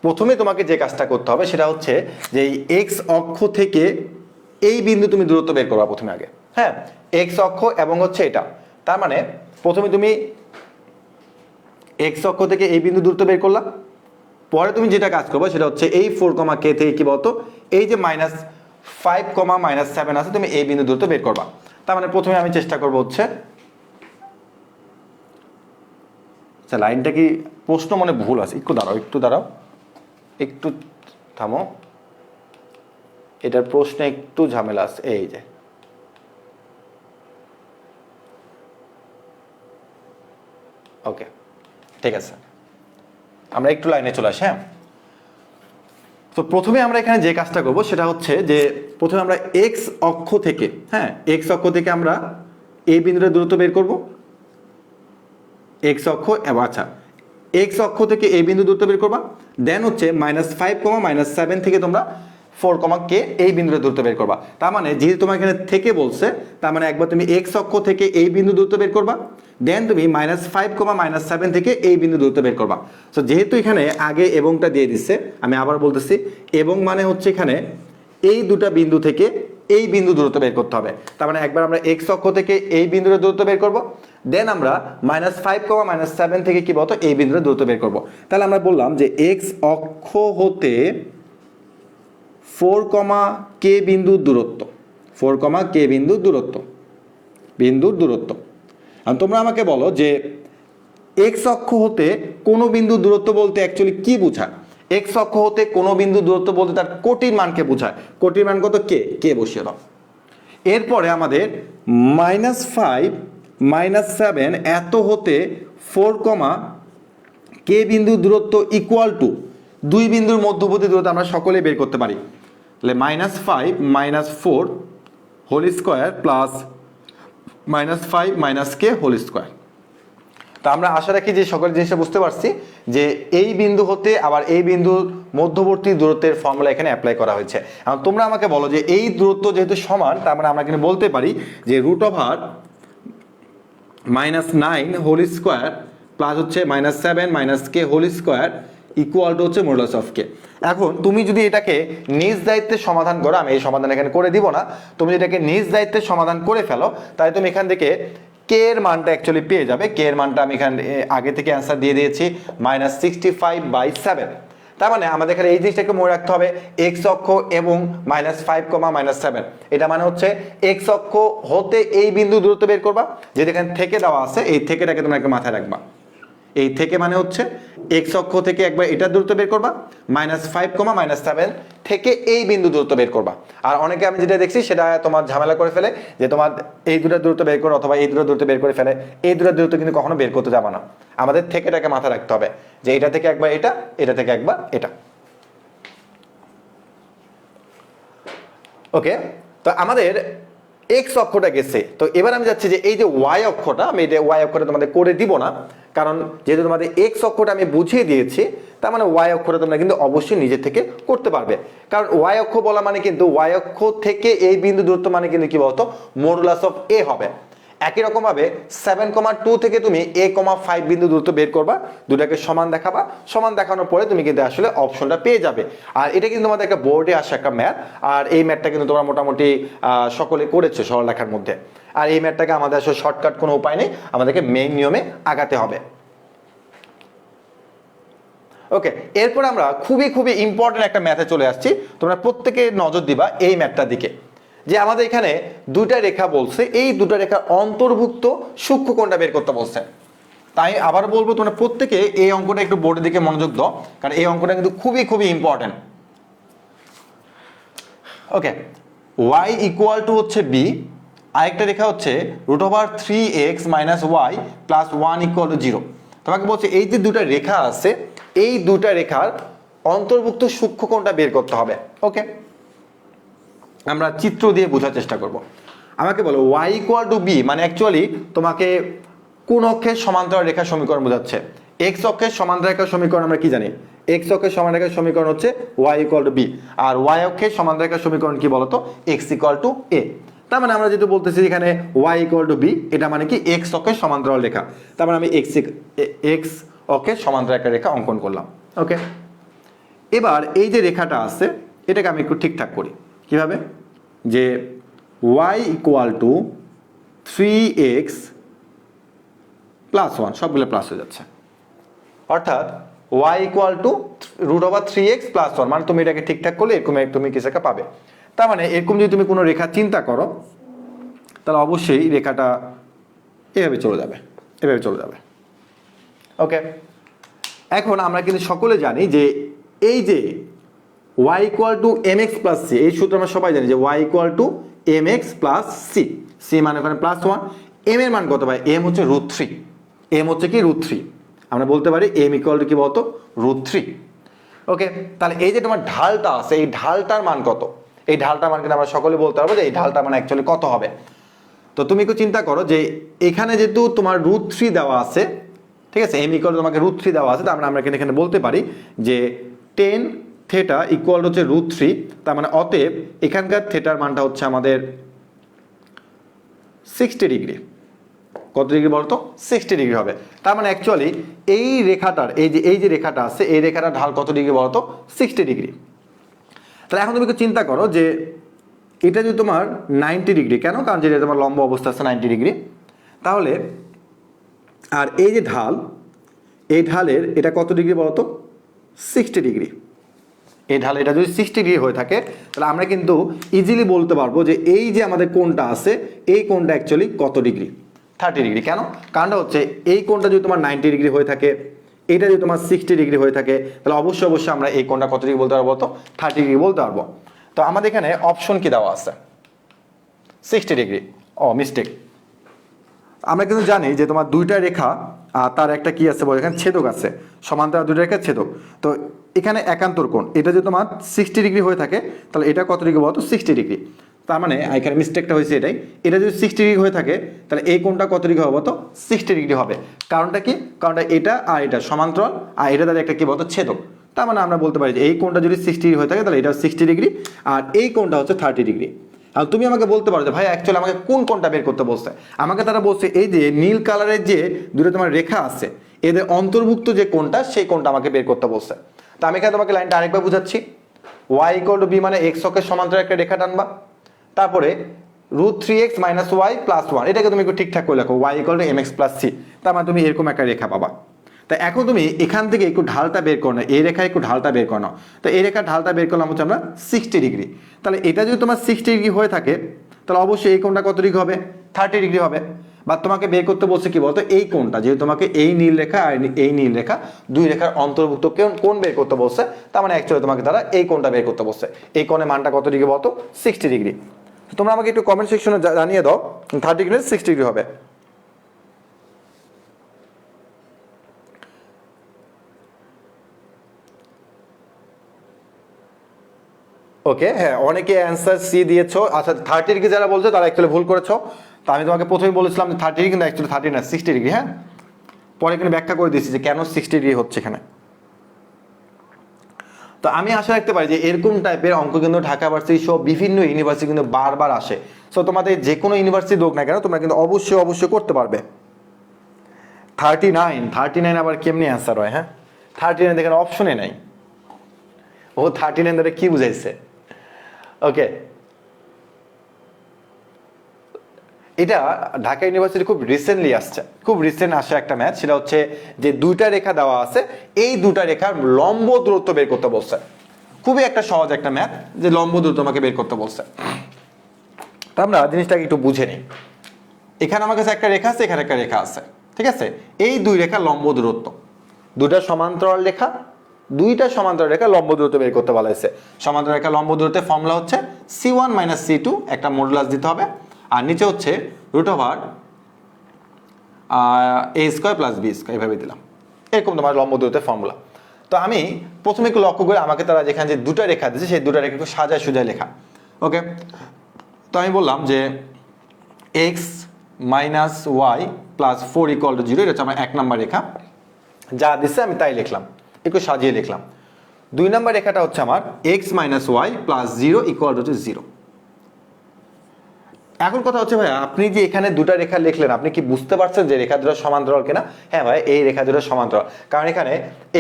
প্রথমে তোমাকে যে কাজটা করতে হবে সেটা হচ্ছে যে এই এক্স অক্ষ থেকে এই বিন্দু তুমি দূরত্ব বের করবা প্রথমে আগে, হ্যাঁ এক্স অক্ষ এবং হচ্ছে এটা। তার মানে প্রথমে তুমি এক্স অক্ষ থেকে এই বিন্দু দূরত্ব বের করলা, পরে তুমি যেটা কাজ করবে সেটা হচ্ছে এই 4, কে থেকে কি বলতো এই যে -5, -7 আছে তুমি এই বিন্দু দূরত্ব বের করবা। তার মানে প্রথমে আমি চেষ্টা করব হচ্ছে, আচ্ছা লাইনটা কি প্রশ্ন মনে ভুল আছে, একটু দাঁড়াও, একটু থামো, এটার প্রশ্নে একটু ঝামেলা আছে। এই যে ওকে, ঠিক আছে, আমরা একটু লাইনে চলে আসি। হ্যাঁ, তো প্রথমে আমরা এখানে যে কাজটা করব সেটা হচ্ছে যে প্রথমে আমরা এক্স অক্ষ থেকে, হ্যাঁ এক্স অক্ষ থেকে আমরা এই বিন্দুটা দূরত্ব বের করব। এক্স অক্ষ, আচ্ছা এক্স অক্ষ থেকে এই বিন্দু দূরত্ব বের করবা। দেন হচ্ছে -5, -7 থেকে তোমরা 4, কে এই বিন্দুটা দূরত্ব বের করবা। তার মানে যেহেতু তোমার এখানে থেকে বলছে, তার মানে একবার তুমি এক্স অক্ষ থেকে এই বিন্দু দূরত্ব বের করবা, দেন তুমি -5, -7 থেকে এই বিন্দু দূরত্ব বের করবা। তো যেহেতু এখানে আগে এবংটা দিয়ে দিচ্ছে, আমি আবার বলতেছি, এবং মানে হচ্ছে এখানে এই দুটা বিন্দু থেকে এই বিন্দু দূরত্ব বের করতে হবে। তার মানে একবার আমরা এক্স অক্ষ থেকে এই বিন্দুর দূরত্ব বের করব, দেন আমরা -5, -7 থেকে কি বলতো এই বিন্দুর দূরত্ব বের করব। তাহলে আমরা বললাম যে এক্স অক্ষ হতে 4, কে বিন্দুর দূরত্ব, 4, কে বিন্দুর দূরত্ব। আর তোমরা আমাকে বলো যে এক্স অক্ষ হতে কোনো বিন্দু দূরত্ব বলতে অ্যাকচুয়ালি কি বোঝায়? এক্স অক্ষ হতে কোনো বিন্দু দূরত্ব বলতে তার কোটির মানকে বোঝায়। কোটির মান কত? কে বসিয়ে দাও। এরপরে আমাদের -5, -7 এত হতে 4, কে বিন্দু দূরত্ব ইকুয়াল টু দুই বিন্দুর মধ্যবর্তী দূরত্ব আমরা সকলে বের করতে পারি। তাহলে -5 - 4 হোল স্কোয়ার প্লাস -5 - কে হোল স্কোয়ার। তো আমরা আশা রাখি যে সকল জিনিসটা বুঝতে পারছি যে এই বিন্দু হতে আবার এই বিন্দুর মধ্যবর্তী দূরত্বের ফর্মুলা এখানে অ্যাপ্লাই করা হয়েছে। এখন তোমরা আমাকে বলো যে এই দূরত্ব যেহেতু সমান, তার মানে আমরা এখানে বলতে পারি যে √(-9) হোল স্কোয়ার প্লাস হচ্ছে -7 - কে হোল স্কোয়ার ইকুয়াল টু হচ্ছে মডুলাস অফ কে। এখন তুমি যদি এটাকে নিজ দায়িত্বে সমাধান করো, আমি এই সমাধান এখানে করে দিব না, তুমি যদি এটাকে নিজ দায়িত্বে সমাধান করে ফেলো, তাহলে তুমি এখান থেকে কে এর মানটা অ্যাকচুয়ালি পেয়ে যাবে। কে এর মানটা আমি এখানে আগে থেকে অ্যান্সার দিয়ে দিয়েছি, -65/7। তার মানে আমাদের এখানে এই জিনিসটাকে মনে রাখতে হবে, এক্স অক্ষ এবং -5, -7, এটা মানে হচ্ছে এক্স অক্ষ হতে এই বিন্দু দূরত্ব বের করবা, যেটা এখানে থেকে দেওয়া আছে, এই থেকেটাকে তোমরা একটা মাথায় রাখবা। এই থেকে মানে হচ্ছে এক্স অক্ষ থেকে একবার এটা দূরত্ব বের করবা, -5, -7 থেকে এই বিন্দু দূরত্ব বের করবা। আর অনেকে আমি যেটা দেখছি সেটা তোমার ঝামেলা করে ফেলে যে তোমার এই দুটো দূরত্ব বের করো অথবা এই দুটো দূরত্ব বের করে ফেলে, এই দুটো দূরত্ব কিন্তু কখনো বের করতে যাবে না। আমাদের থেকেটাকে মাথায় রাখতে হবে যে এটা থেকে একবার এটা থেকে একবার এটা। ওকে, তো আমাদের এক্স অক্ষটা গেছে, তো এবার আমি যাচ্ছি যে এই যে ওয়াই অক্ষটা, আমি এটা ওয়াই অক্ষটা তোমাদের করে দিব না, কারণ যেহেতু তোমাদের এক্স অক্ষটা আমি বুঝিয়ে দিয়েছি, তার মানে ওয়াই অক্ষটা তোমরা কিন্তু অবশ্যই নিজে থেকে করতে পারবে। কারণ ওয়াই অক্ষ বলা মানে কিন্তু ওয়াই অক্ষ থেকে এই বিন্দু দূরত্ব মানে কিন্তু কি বলতো মডুলাস অফ এ হবে। একই রকম ভাবে 7,2 থেকে তুমি a,5 বিন্দু দূরত্ব বের করবা, দুটাকে সমান দেখাবা, সমান দেখানোর পরে তুমি কিন্তু আসলে অপশনটা পেয়ে যাবে। আর এটা কিন্তু তোমাদের একটা বোর্ডে আসা একটা ম্যাথ, আর এই ম্যাথটা কিন্তু তোমরা মোটামুটি সকলে করেছো সরলরেখার মধ্যে। আর এই ম্যাথটাকে আমাদের আসলে শর্টকাট কোনো উপায় নেই, আমাদেরকে মেইন নিয়মে আগাতে হবে। ওকে, এরপর আমরা খুবই ইম্পর্টেন্ট একটা ম্যাথে চলে আসছি, তোমরা প্রত্যেকে নজর দিবা এই ম্যাথটার দিকে। যে আমাদের এখানে দুটা রেখা বলছে, এই দুটা রেখার অন্তর্ভুক্ত সূক্ষ্মকোণটা বের করতে বলছে। তাই আবার বলবো তোমরা প্রত্যেকে এই অঙ্কটা একটু বোর্ডের দিকে মনোযোগ দাও, কারণ এই অঙ্কটা কিন্তু খুবই ইম্পর্টেন্ট। ওকে, y ইকুয়াল টু হচ্ছে b, আরেকটা রেখা হচ্ছে √3x - y plus 1 equal to 0। তোমাকে বলছে এই যে দুটা রেখা আছে, এই দুটা রেখার অন্তর্ভুক্ত সূক্ষ্মকোণটা বের করতে হবে। ওকে, আমরা চিত্র দিয়ে বোঝার চেষ্টা করব। আমাকে বলো y ইকুয়াল টু b মানে অ্যাকচুয়ালি তোমাকে কোন অক্ষের সমান্তরাল রেখার সমীকরণ বোঝাচ্ছে। x অক্ষের সমান্তরাল রেখার সমীকরণ আমরা কি জানি? x অক্ষের সমান্তরাল রেখার সমীকরণ হচ্ছে y ইকুয়াল টু b, আর y অক্ষের সমান্তরাল রেখার সমীকরণ কি বলতো? x equal to a। তার মানে আমরা যেটা বলতেছি এখানে y ইকুয়াল টু b, এটা মানে কি x অক্ষের সমান্তরাল রেখা। তার মানে আমি x অক্ষের সমান্তরাল একটা রেখা অঙ্কন করলাম। ওকে, এবার এই যে রেখাটা আছে এটাকে আমি একটু ঠিকঠাক করি। কিভাবে? যে y equal two 3x plus 1, সবগুলো প্লাস হয়ে যাচ্ছে, অর্থাৎ y equal two √3x plus 1, মানে তুমি এটাকে ঠিকঠাক করলে এরকম তুমি কিছু একটা পাবে। তার মানে এরকম যদি তুমি কোনো রেখা চিন্তা করো, তাহলে অবশ্যই রেখাটা এভাবে চলে যাবে, এভাবে চলে যাবে। ওকে, এখন আমরা কিন্তু সকলে জানি যে এই যে y equal to mx plus c, এই সূত্র আমরা সবাই জানি যে y equal to mx plus c, c মানে ওখানে +1, m এর মান কত ভাই? m হচ্ছে √3, m হচ্ছে কি √3, আমরা বলতে পারি m ইকুয়াল টু কি বলতো? √3। ওকে, তাহলে এই যে তোমার ঢালটা আছে, এই ঢালটার মান কত? এই ঢালটার মান কিন্তু আমরা সকলে বলতে পারবো যে এই ঢালটার মান অ্যাকচুয়ালি কত হবে। তো তুমি একটু চিন্তা করো যে এখানে যেহেতু তোমার √3 দেওয়া আছে, ঠিক আছে, m ইকুয়াল তোমাকে √3 দেওয়া আছে, তার মানে আমরা এখানে বলতে পারি যে টেন থেটা ইকুয়াল হচ্ছে √3, তার মানে অতএব এখানকার থেটার মানটা হচ্ছে আমাদের 60 ডিগ্রি। কত ডিগ্রি বলতো? 60 ডিগ্রি হবে। তার মানে অ্যাকচুয়ালি এই রেখাটার এই যে রেখাটা আছে, এই রেখাটার ঢাল কত ডিগ্রি বলতো? 60 ডিগ্রি। তাহলে এখন তুমি একটু চিন্তা করো যে এটা যদি তোমার 90 ডিগ্রি, কেন? কারণ যেটা তোমার লম্ব অবস্থা আছে 90 ডিগ্রি, তাহলে আর এই যে ঢাল, এই ঢালের এটা কত ডিগ্রি বলতো? 60 ডিগ্রি। এই ঢাল এটা যদি 60 ডিগ্রি হয়ে থাকে, তাহলে আমরা কিন্তু ইজিলি বলতে পারবো যে এই যে আমাদের কোণটা আছে, এই কোণটা অ্যাকচুয়ালি কত ডিগ্রি? 30 ডিগ্রি। কেন? কারণটা হচ্ছে এই কোণটা যদি তোমার 90 ডিগ্রি হয়ে থাকে, এটা যদি তোমার 60 ডিগ্রি হয়ে থাকে, তাহলে অবশ্যই আমরা এই কোণটা কত ডিগ্রি বলতে পারবো? তো 30 ডিগ্রি বলতে পারবো। তো আমাদের এখানে অপশন কি দেওয়া আছে? 60 ডিগ্রি। ও মিস্টেক। আমরা কিন্তু জানি যে তোমার দুইটা রেখা আর তার একটা কি আছে বলে, এখানে ছেদক আছে, সমান্তরাল দুইটা রেখা ছেদক। তো এখানে একান্তর কোণ, এটা যদি তোমার 60 ডিগ্রি হয়ে থাকে, তাহলে এটা কত ডিগ্রি বলতো? 60 ডিগ্রি। তার মানে এখানে মিস্টেকটা হয়েছে এটাই, এটা যদি 60 ডিগ্রি হয়ে থাকে, তাহলে এই কোণটা কত ডিগ্রি হবে বলতো? 60 ডিগ্রি হবে। কারণটা কি? কারণটা এটা আর এটা সমান্তরাল, আর এটা তাদের একটা কি বলতো? ছেদক। তার মানে আমরা বলতে পারি যে এই কোণটা যদি 60 ডিগ্রি হয়ে থাকে, তাহলে এটা 60 ডিগ্রি, আর এই কোণটা হচ্ছে 30 ডিগ্রি। আর তুমি আমাকে বলতে পারো যে ভাই অ্যাকচুয়ালি আমাকে কোন কোণটা বের করতে বলছে? আমাকে তারা বলছে এই যে নীল কালারের যে দুটো তোমার রেখা আছে, এদের অন্তর্ভুক্ত যে কোণটা, সেই কোণটা আমাকে বের করতে বলছে। তো আমি এখানে তোমাকে লাইনটা আরেকবার বুঝাচ্ছি। y ইকুয়াল টু b মানে x অক্ষের সমান্তরাল একটা রেখা টানবা, তারপরে √3x - y + 1, এটাকে তুমি একটু ঠিকঠাক করে লেখো, y equal to mx plus c, তার মানে তুমি এরকম একটা রেখা পাবা। তা এখন তুমি এখান থেকে একটু ঢালটা বের করো না, এই রেখায় একটু ঢালটা বের করো না। তো এই রেখার ঢালটা বের করলাম হচ্ছে আমরা 60 ডিগ্রি। তাহলে এটা যদি তোমার 60 ডিগ্রি হয়ে থাকে, তাহলে অবশ্যই এই কোণটা কত ডিগ্রি হবে? 30 ডিগ্রি হবে। বা তোমাকে বের করতে বলছে কি বলতো? এই কোণটা, যেহেতু তোমাকে এই নীল রেখা আর এই নীল রেখা দুই রেখার অন্তর্ভুক্ত কোণ বের করতে বলছে, তার মানে অ্যাকচুয়ালি তোমাকে তারা এই কোণটা বের করতে বলছে। এই কোণের মানটা কত ডিগ্রি বলতো? 60 ডিগ্রি। তোমরা আমাকে একটু কমেন্ট সেকশনে জানিয়ে দাও 30 ডিগ্রি 60 ডিগ্রি হবে। ওকে, হ্যাঁ, অনেকে অ্যান্সার সি দিয়েছো। আচ্ছা, 30 ডিগ্রি যারা বলছো তারা অ্যাকচুয়ালি ভুল করেছো। তো আমি তোমাকে প্রথমেই বলেছিলাম যে 30 ডিগ্রি, কিন্তু অ্যাকচুয়ালি 30 না, 60 ডিগ্রি। হ্যাঁ, পরে এখানে ব্যাখ্যা করে দিয়েছি যে কেন 60 ডিগ্রি হচ্ছে এখানে। তো আমি আশা রাখতে পারি যে এরকম টাইপের অঙ্ক কিন্তু ঢাকা ভার্সিটি সহ বিভিন্ন ইউনিভার্সিটি কিন্তু বারবার আসে। সো তোমাদের যে কোনো ইউনিভার্সিটি হোক না কেন, তোমরা কিন্তু অবশ্যই করতে পারবে। 39 আবার কেমনি অ্যান্সার হয়? হ্যাঁ, 39 দেখেন অপশনে নাই। ও 39 ধরে কি বুঝাইছে? ওকে, এটা ঢাকা ইউনিভার্সিটি খুব রিসেন্টলি আসছে, খুব রিসেন্ট আসে একটা ম্যাথ। সেটা হচ্ছে যে দুইটা রেখা দেওয়া আছে, এই দুটা রেখার লম্ব দূরত্ব বের করতে বলছে। খুবই একটা সহজ একটা ম্যাথ, যে লম্ব দূরত্ব আমাকে বের করতে বলছে। তো আমরা জিনিসটাকে একটু বুঝে নিই। এখানে আমার কাছে একটা রেখা আছে, এখানে একটা রেখা আছে, ঠিক আছে? এই দুই রেখার লম্ব দূরত্ব, দুইটা সমান্তরাল রেখা লম্ব দূরত্ব বের করতে বলা হয়েছে। সমান্তরাল রেখা লম্ব দূরত্বের ফর্মুলা হচ্ছে c1 - c2, একটা মডুলাস দিতে হবে, আর নিচে হচ্ছে √a² + b², এইভাবে দিলাম। এরকম তোমার লম্ব দূরত্বের ফর্মুলা। তো আমি প্রথমে একটু লক্ষ্য করে আমাকে তারা যেখানে যে দুটা রেখা দিয়েছে, সেই দুটা রেখা একটু সাজায় সুজায় লেখা। ওকে, তো আমি বললাম যে x - y + 4 = 0, এটা হচ্ছে আমার 1 নম্বর রেখা। যা দিচ্ছে আমি তাই লিখলাম, একটু সাজিয়ে লিখলাম। 2 নম্বর রেখাটা হচ্ছে আমার x - y + 0 = 0। এখন কথা হচ্ছে ভাইয়া, আপনি যে এখানে দুটা রেখা লিখলেন, আপনি কি বুঝতে পারছেন যে রেখা দুটো সমান্তরাল কিনা? হ্যাঁ ভাই, এই রেখা দুটো সমান্তরাল, কারণ এখানে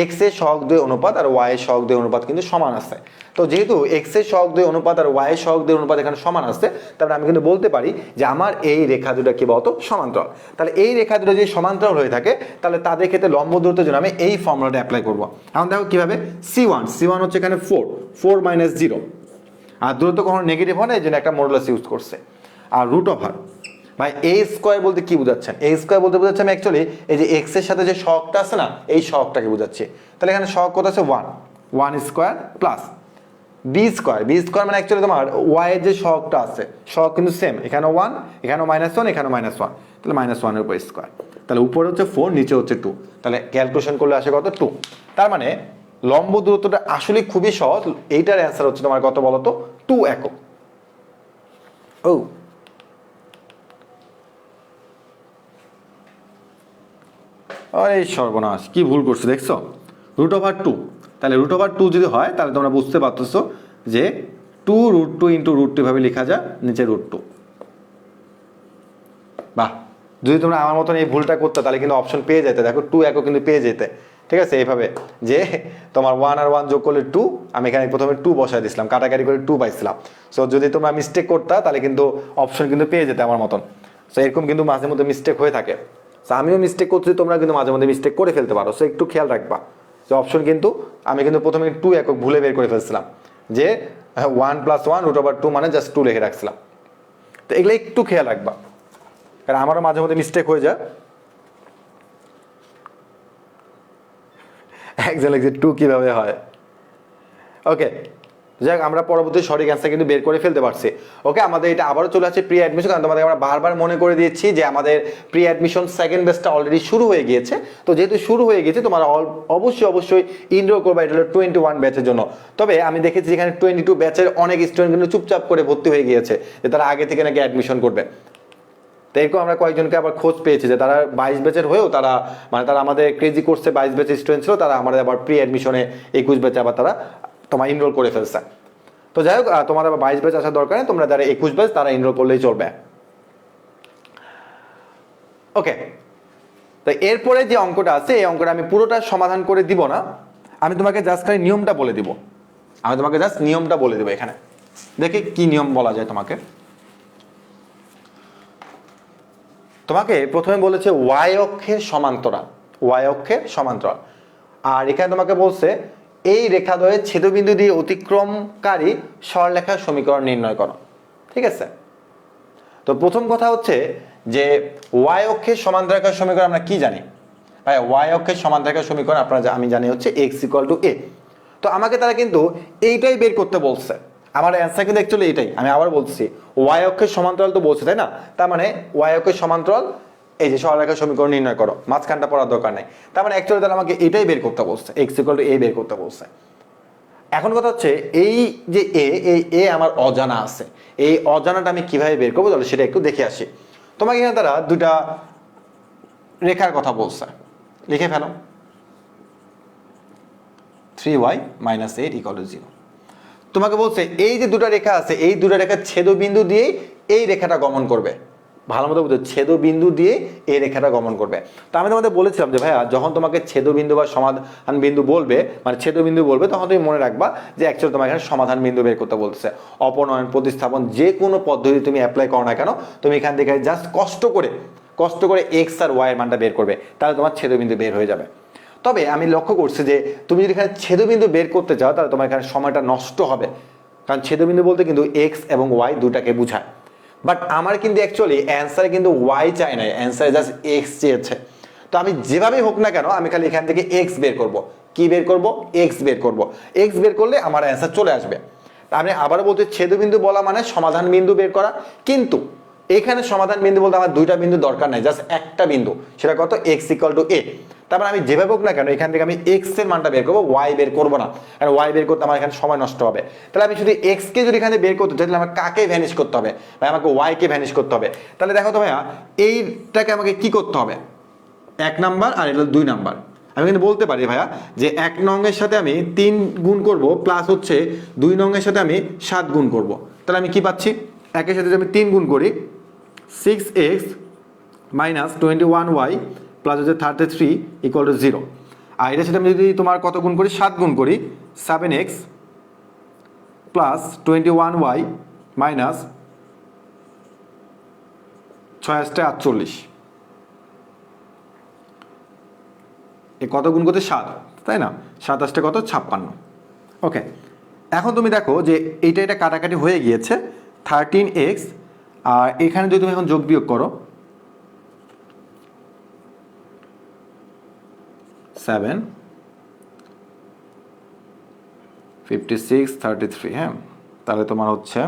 x এর সহগ 2 অনুপাত আর y এর সহগ 2 অনুপাত কিন্তু সমান আছে। তো যেহেতু x এর সহগ 2 অনুপাত আর y এর সহগ 2 অনুপাত এখানে সমান আছে, তাহলে আমি কিন্তু বলতে পারি যে আমার এই রেখা দুটো কি বলতো? সমান্তরাল। তাহলে এই রেখা দুটো যদি সমান্তরাল হয়ে থাকে, তাহলে তাদের ক্ষেত্রে লম্ব দূরত্বের জন্য আমি এই ফর্মুলাটা অ্যাপ্লাই করব। এখন দেখো কিভাবে। c1 হচ্ছে এখানে 4 - 0, আর দূরত্ব কখনো নেগেটিভ হয় না, এই জন্য একটা মডুলাস ইউজ করছে। আর √, ভাই এ স্কোয়ার বলতে কি বোঝাচ্ছেন? এ স্কোয়ার বলতে বোঝাচ্ছে আমি অ্যাকচুয়ালি এই যে এক্স এর সাথে যে সহগটা আছে না, এই সহগটাকে বোঝাচ্ছি। তাহলে এখানে সহগ কত আছে? 1 square plus b square. B square মানে অ্যাকচুয়ালি তোমার ওয়াই এর যে সহগটা আছে, সহগ কিন্তু সেম, এখানেও 1, এখানেও -1, এখানেও -1, তাহলে -1 এর উপর স্কোয়ার। তাহলে উপরে হচ্ছে 4, নিচে হচ্ছে 2, তাহলে ক্যালকুলেশন করলে আসে কত? 2। তার মানে লম্ব দূরত্বটা আসলে খুবই সহজ। এইটার অ্যান্সার হচ্ছে তোমার কত বলো তো? 2 একক। ও আরে সর্বনাশ, কি ভুল করছো দেখছো? √2। তাহলে √2 যদি হয় তাহলে তোমরা বুঝতে পারতেছো যে 2√2 × √2 ভাবে লেখা যায়, নিচে √2। বাহ, যদি তোমরা আমার মতন এই ভুলটা করতে তাহলে কিন্তু অপশন পেয়ে যেতে। দেখো 2 একক কিন্তু পেয়ে যেতে, ঠিক আছে? এইভাবে যে তোমার 1 আর 1 যোগ করলে 2, আমি এখানে প্রথমে 2 বসাই দিছিলাম, কাটাকাটি করে 2 পাইছিলাম। সো যদি তোমরা মিস্টেক করতা তাহলে কিন্তু অপশন কিন্তু পেয়ে যেতে আমার মতন। সো এরকম কিন্তু মাঝে মধ্যে মিস্টেক হয়ে থাকে। সো আমিও মিস্টেক করছি, তোমরা কিন্তু মাঝে মধ্যে মিস্টেক করে ফেলতে পারো। সো একটু খেয়াল রাখবা যে অপশন কিন্তু আমি কিন্তু প্রথমে 2 একক ভুলে বের করে ফেলছিলাম, যে 1 + 1 √2 মানে জাস্ট 2 লিখে রাখছিলাম। তো এগুলো একটু খেয়াল রাখবা, কারণ আমারও মাঝে মধ্যে মিস্টেক হয়ে যায়। একজন লিখছে 2 কিভাবে হয়। ওকে, যাক আমরা পরবর্তী সঠিক অ্যান্সার কিন্তু বের করে ফেলতে পারছি। ওকে, আমাদের এটা আবারও চলে আসছে প্রি অ্যাডমিশন, কারণ তোমাদের আমরা বারবার মনে করে দিয়েছি যে আমাদের প্রি অ্যাডমিশন সেকেন্ড ব্যাচটা অলরেডি শুরু হয়ে গিয়েছে। তো যেহেতু শুরু হয়ে গেছে, তোমরা অবশ্যই ইনরোল করবা এটা হলো 21 ব্যাচের জন্য। তবে আমি দেখেছি এখানে 22 ব্যাচের অনেক স্টুডেন্ট কিন্তু চুপচাপ করে ভর্তি হয়ে গিয়েছে, যে তারা আগে থেকে নাকি অ্যাডমিশন করবে। তো এরকম আমরা কয়েকজনকে আবার খোঁজ পেয়েছি যে তারা 22 ব্যাচের হয়েও তারা তারা আমাদের ক্রেজি কোর্সে 22 ব্যাচের স্টুডেন্ট ছিল, তারা আমাদের আবার প্রি অ্যাডমিশনে 21 ব্যাচে আবার তারা তোমার ইনরোল করে ফেলছে। তো যাই হোক, তোমার আবার 22 ব্যাচ আসার দরকার নেই, তোমরা যারা 21 ব্যাচ তারা ইনরোল করলেই চলবে। ওকে, তো এরপরে যে অঙ্কটা আছে এই অঙ্কটা আমি পুরোটা সমাধান করে দিব না, আমি তোমাকে জাস্ট খালি নিয়মটা বলে দিব। এখানে দেখি কি নিয়ম বলা যায় তোমাকে। তোমাকে প্রথমে বলেছে ওয়াই অক্ষের সমান্তরাল, আর এখানে তোমাকে বলছে এই রেখাদ্বয়ের ছেদবিন্দু দিয়ে অতিক্রমকারী সরলরেখার সমীকরণ নির্ণয় করো। ঠিক আছে, তো প্রথম কথা হচ্ছে যে ওয়াই অক্ষের সমান্তরালের সমীকরণ আমরা কি জানি? ভাই ওয়াই অক্ষের সমান্তরালের সমীকরণ আমি জানি হচ্ছে x = a। তো আমাকে তারা কিন্তু এইটাই বের করতে বলছে। আমার অ্যান্সার কিন্তু অ্যাকচুয়ালি এটাই। আমি আবার বলছি, ওয়াই অক্ষের সমান্তরাল তো বলছে, তাই না? তার মানে ওয়াই অক্ষের সমান্তরাল এই যে সরলরেখার সমীকরণ নির্ণয় করো, মাঝখানটা পড়ার দরকার নাই। তার মানে অ্যাকচুয়ালি তারা আমাকে এটাই বের করতে বলছে, x = a বের করতে বলছে। এখন কথা হচ্ছে এই যে এ আমার অজানা আছে, এই অজানাটা আমি কিভাবে বের করবো তাহলে সেটা একটু দেখে আসি। তোমাকে এখানে তারা দুটা রেখার কথা বলছে, লিখে ফেলো। 3y - 8 = 0। তোমাকে বলছে এই যে দুটা রেখা আছে, এই দুটা রেখার ছেদবিন্দু দিয়ে এই রেখাটা গমন করবে। ভালো মতো বুঝো, ছেদবিন্দু দিয়ে এই রেখাটা গমন করবে। তো আমি তোমাদের বলেছিলাম যে ভাইয়া যখন তোমাকে ছেদবিন্দু বা সমাধান বিন্দু বলবে, ছেদবিন্দু বলবে, তখন তুমি মনে রাখবা যে অ্যাকচুয়ালি তোমার এখানে সমাধান বিন্দু বের করতে বলছে। অপনয়ন, প্রতিস্থাপন যে কোনো পদ্ধতি তুমি অ্যাপ্লাই করো না কেন, তুমি এখান থেকে জাস্ট কষ্ট করে x আর y এর মানটা বের করবে, তাহলে তোমার ছেদবিন্দু বের হয়ে যাবে। তবে আমি লক্ষ্য করছি যে তুমি যদি এখানে ছেদবিন্দু বের করতে চাও তাহলে তোমার এখানে সময়টা নষ্ট হবে, কারণ ছেদবিন্দু বলতে কিন্তু x এবং y দুটাকে বোঝায়। বাট আমার কিন্তু অ্যাকচুয়ালি অ্যান্সারে কিন্তু y চাই নাই, অ্যান্সারে জাস্ট x চেয়েছে। তো আমি যেভাবেই হোক না কেন আমি খালি এখান থেকে x বের করব। কি বের করব? x বের করব। x বের করলে আমার অ্যান্সার চলে আসবে। আমি আবারও বলতে, ছেদবিন্দু বলা মানে সমাধান বিন্দু বের করা, কিন্তু এখানে সমাধান বিন্দু বলতে আমার দুইটা বিন্দু দরকার নাই, জাস্ট একটা বিন্দু, সেটা কত? x = a। তারপর আমি যেভাবে হোক না কেন এখান থেকে আমি x এর মানটা বের করবো, y বের করবো না, কারণ y বের করতে আমার এখানে সময় নষ্ট হবে। তাহলে আমি শুধু x কে যদি এখানে বের করতে চাই তাহলে আমার কাকে ভ্যানিশ করতে হবে? ভাই আমাকে y কে ভ্যানিশ করতে হবে। তাহলে দেখো তো ভাইয়া, এইটাকে আমাকে কি করতে হবে? 1 নাম্বার আর এটা 2 নাম্বার। আমি কিন্তু বলতে পারি ভাইয়া যে 1 নংয়ের সাথে আমি 3 গুণ করব, প্লাস হচ্ছে 2 নংয়ের সাথে আমি 7 গুণ করব। তাহলে আমি কি পাচ্ছি? 1 এর সাথে যদি আমি 3 গুণ করি 6x - 21y প্লাস হচ্ছে 33 = 0। আর এটার সাথে আমি যদি তোমার কত গুণ করি? 7 গুণ করি, 7x প্লাস 21y মাইনাস 6 * 48। এ কত গুণ করতে? 7, তাই না? 7 * 8 কত? 56। ওকে, এখন তুমি দেখো যে এটা কাটাকাটি হয়ে গিয়েছে। 13x আর এখানে যদি তুমি এখন যোগ বিয়োগ করো 7 56 33, হ্যাঁ, তাহলে তোমার হচ্ছে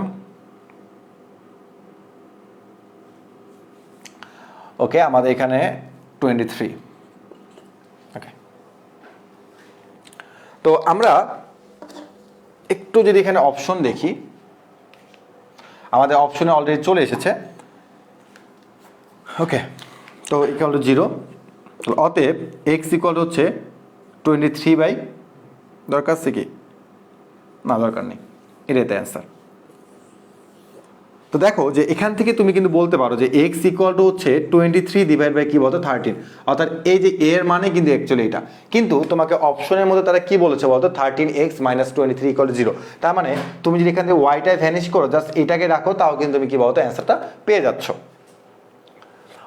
ওকে আমাদের এখানে 23। ওকে, তো আমরা একটু যদি এখানে অপশন দেখি, আমাদের অপশনে অলরেডি চলে এসেছে। ওকে, তো ইকুয়াল টু 0, অতএব এক্স ইকুয়াল টু হচ্ছে 23 দরকার আছে কি না, দরকার নেই, এটাই তাই অ্যান্সার। তো দেখো যে এখান থেকে তুমি কিন্তু বলতে পারো যে এক্স ইকুয়াল টু হচ্ছে 23 ডিভাইড বাই কি বলতো 13, অর্থাৎ এই যে এর মানে কিন্তু অ্যাকচুয়ালি এটা, কিন্তু তোমাকে অপশনের মধ্যে তারা কি বলেছে বলতো 13x - 23 ইকুয়াল টু 0। তার মানে তুমি যদি এখান থেকে ওয়াইটা ভ্যানিশ করো, জাস্ট এটাকে রাখো, তাও কিন্তু তুমি কি বলতো অ্যান্সারটা পেয়ে যাচ্ছ।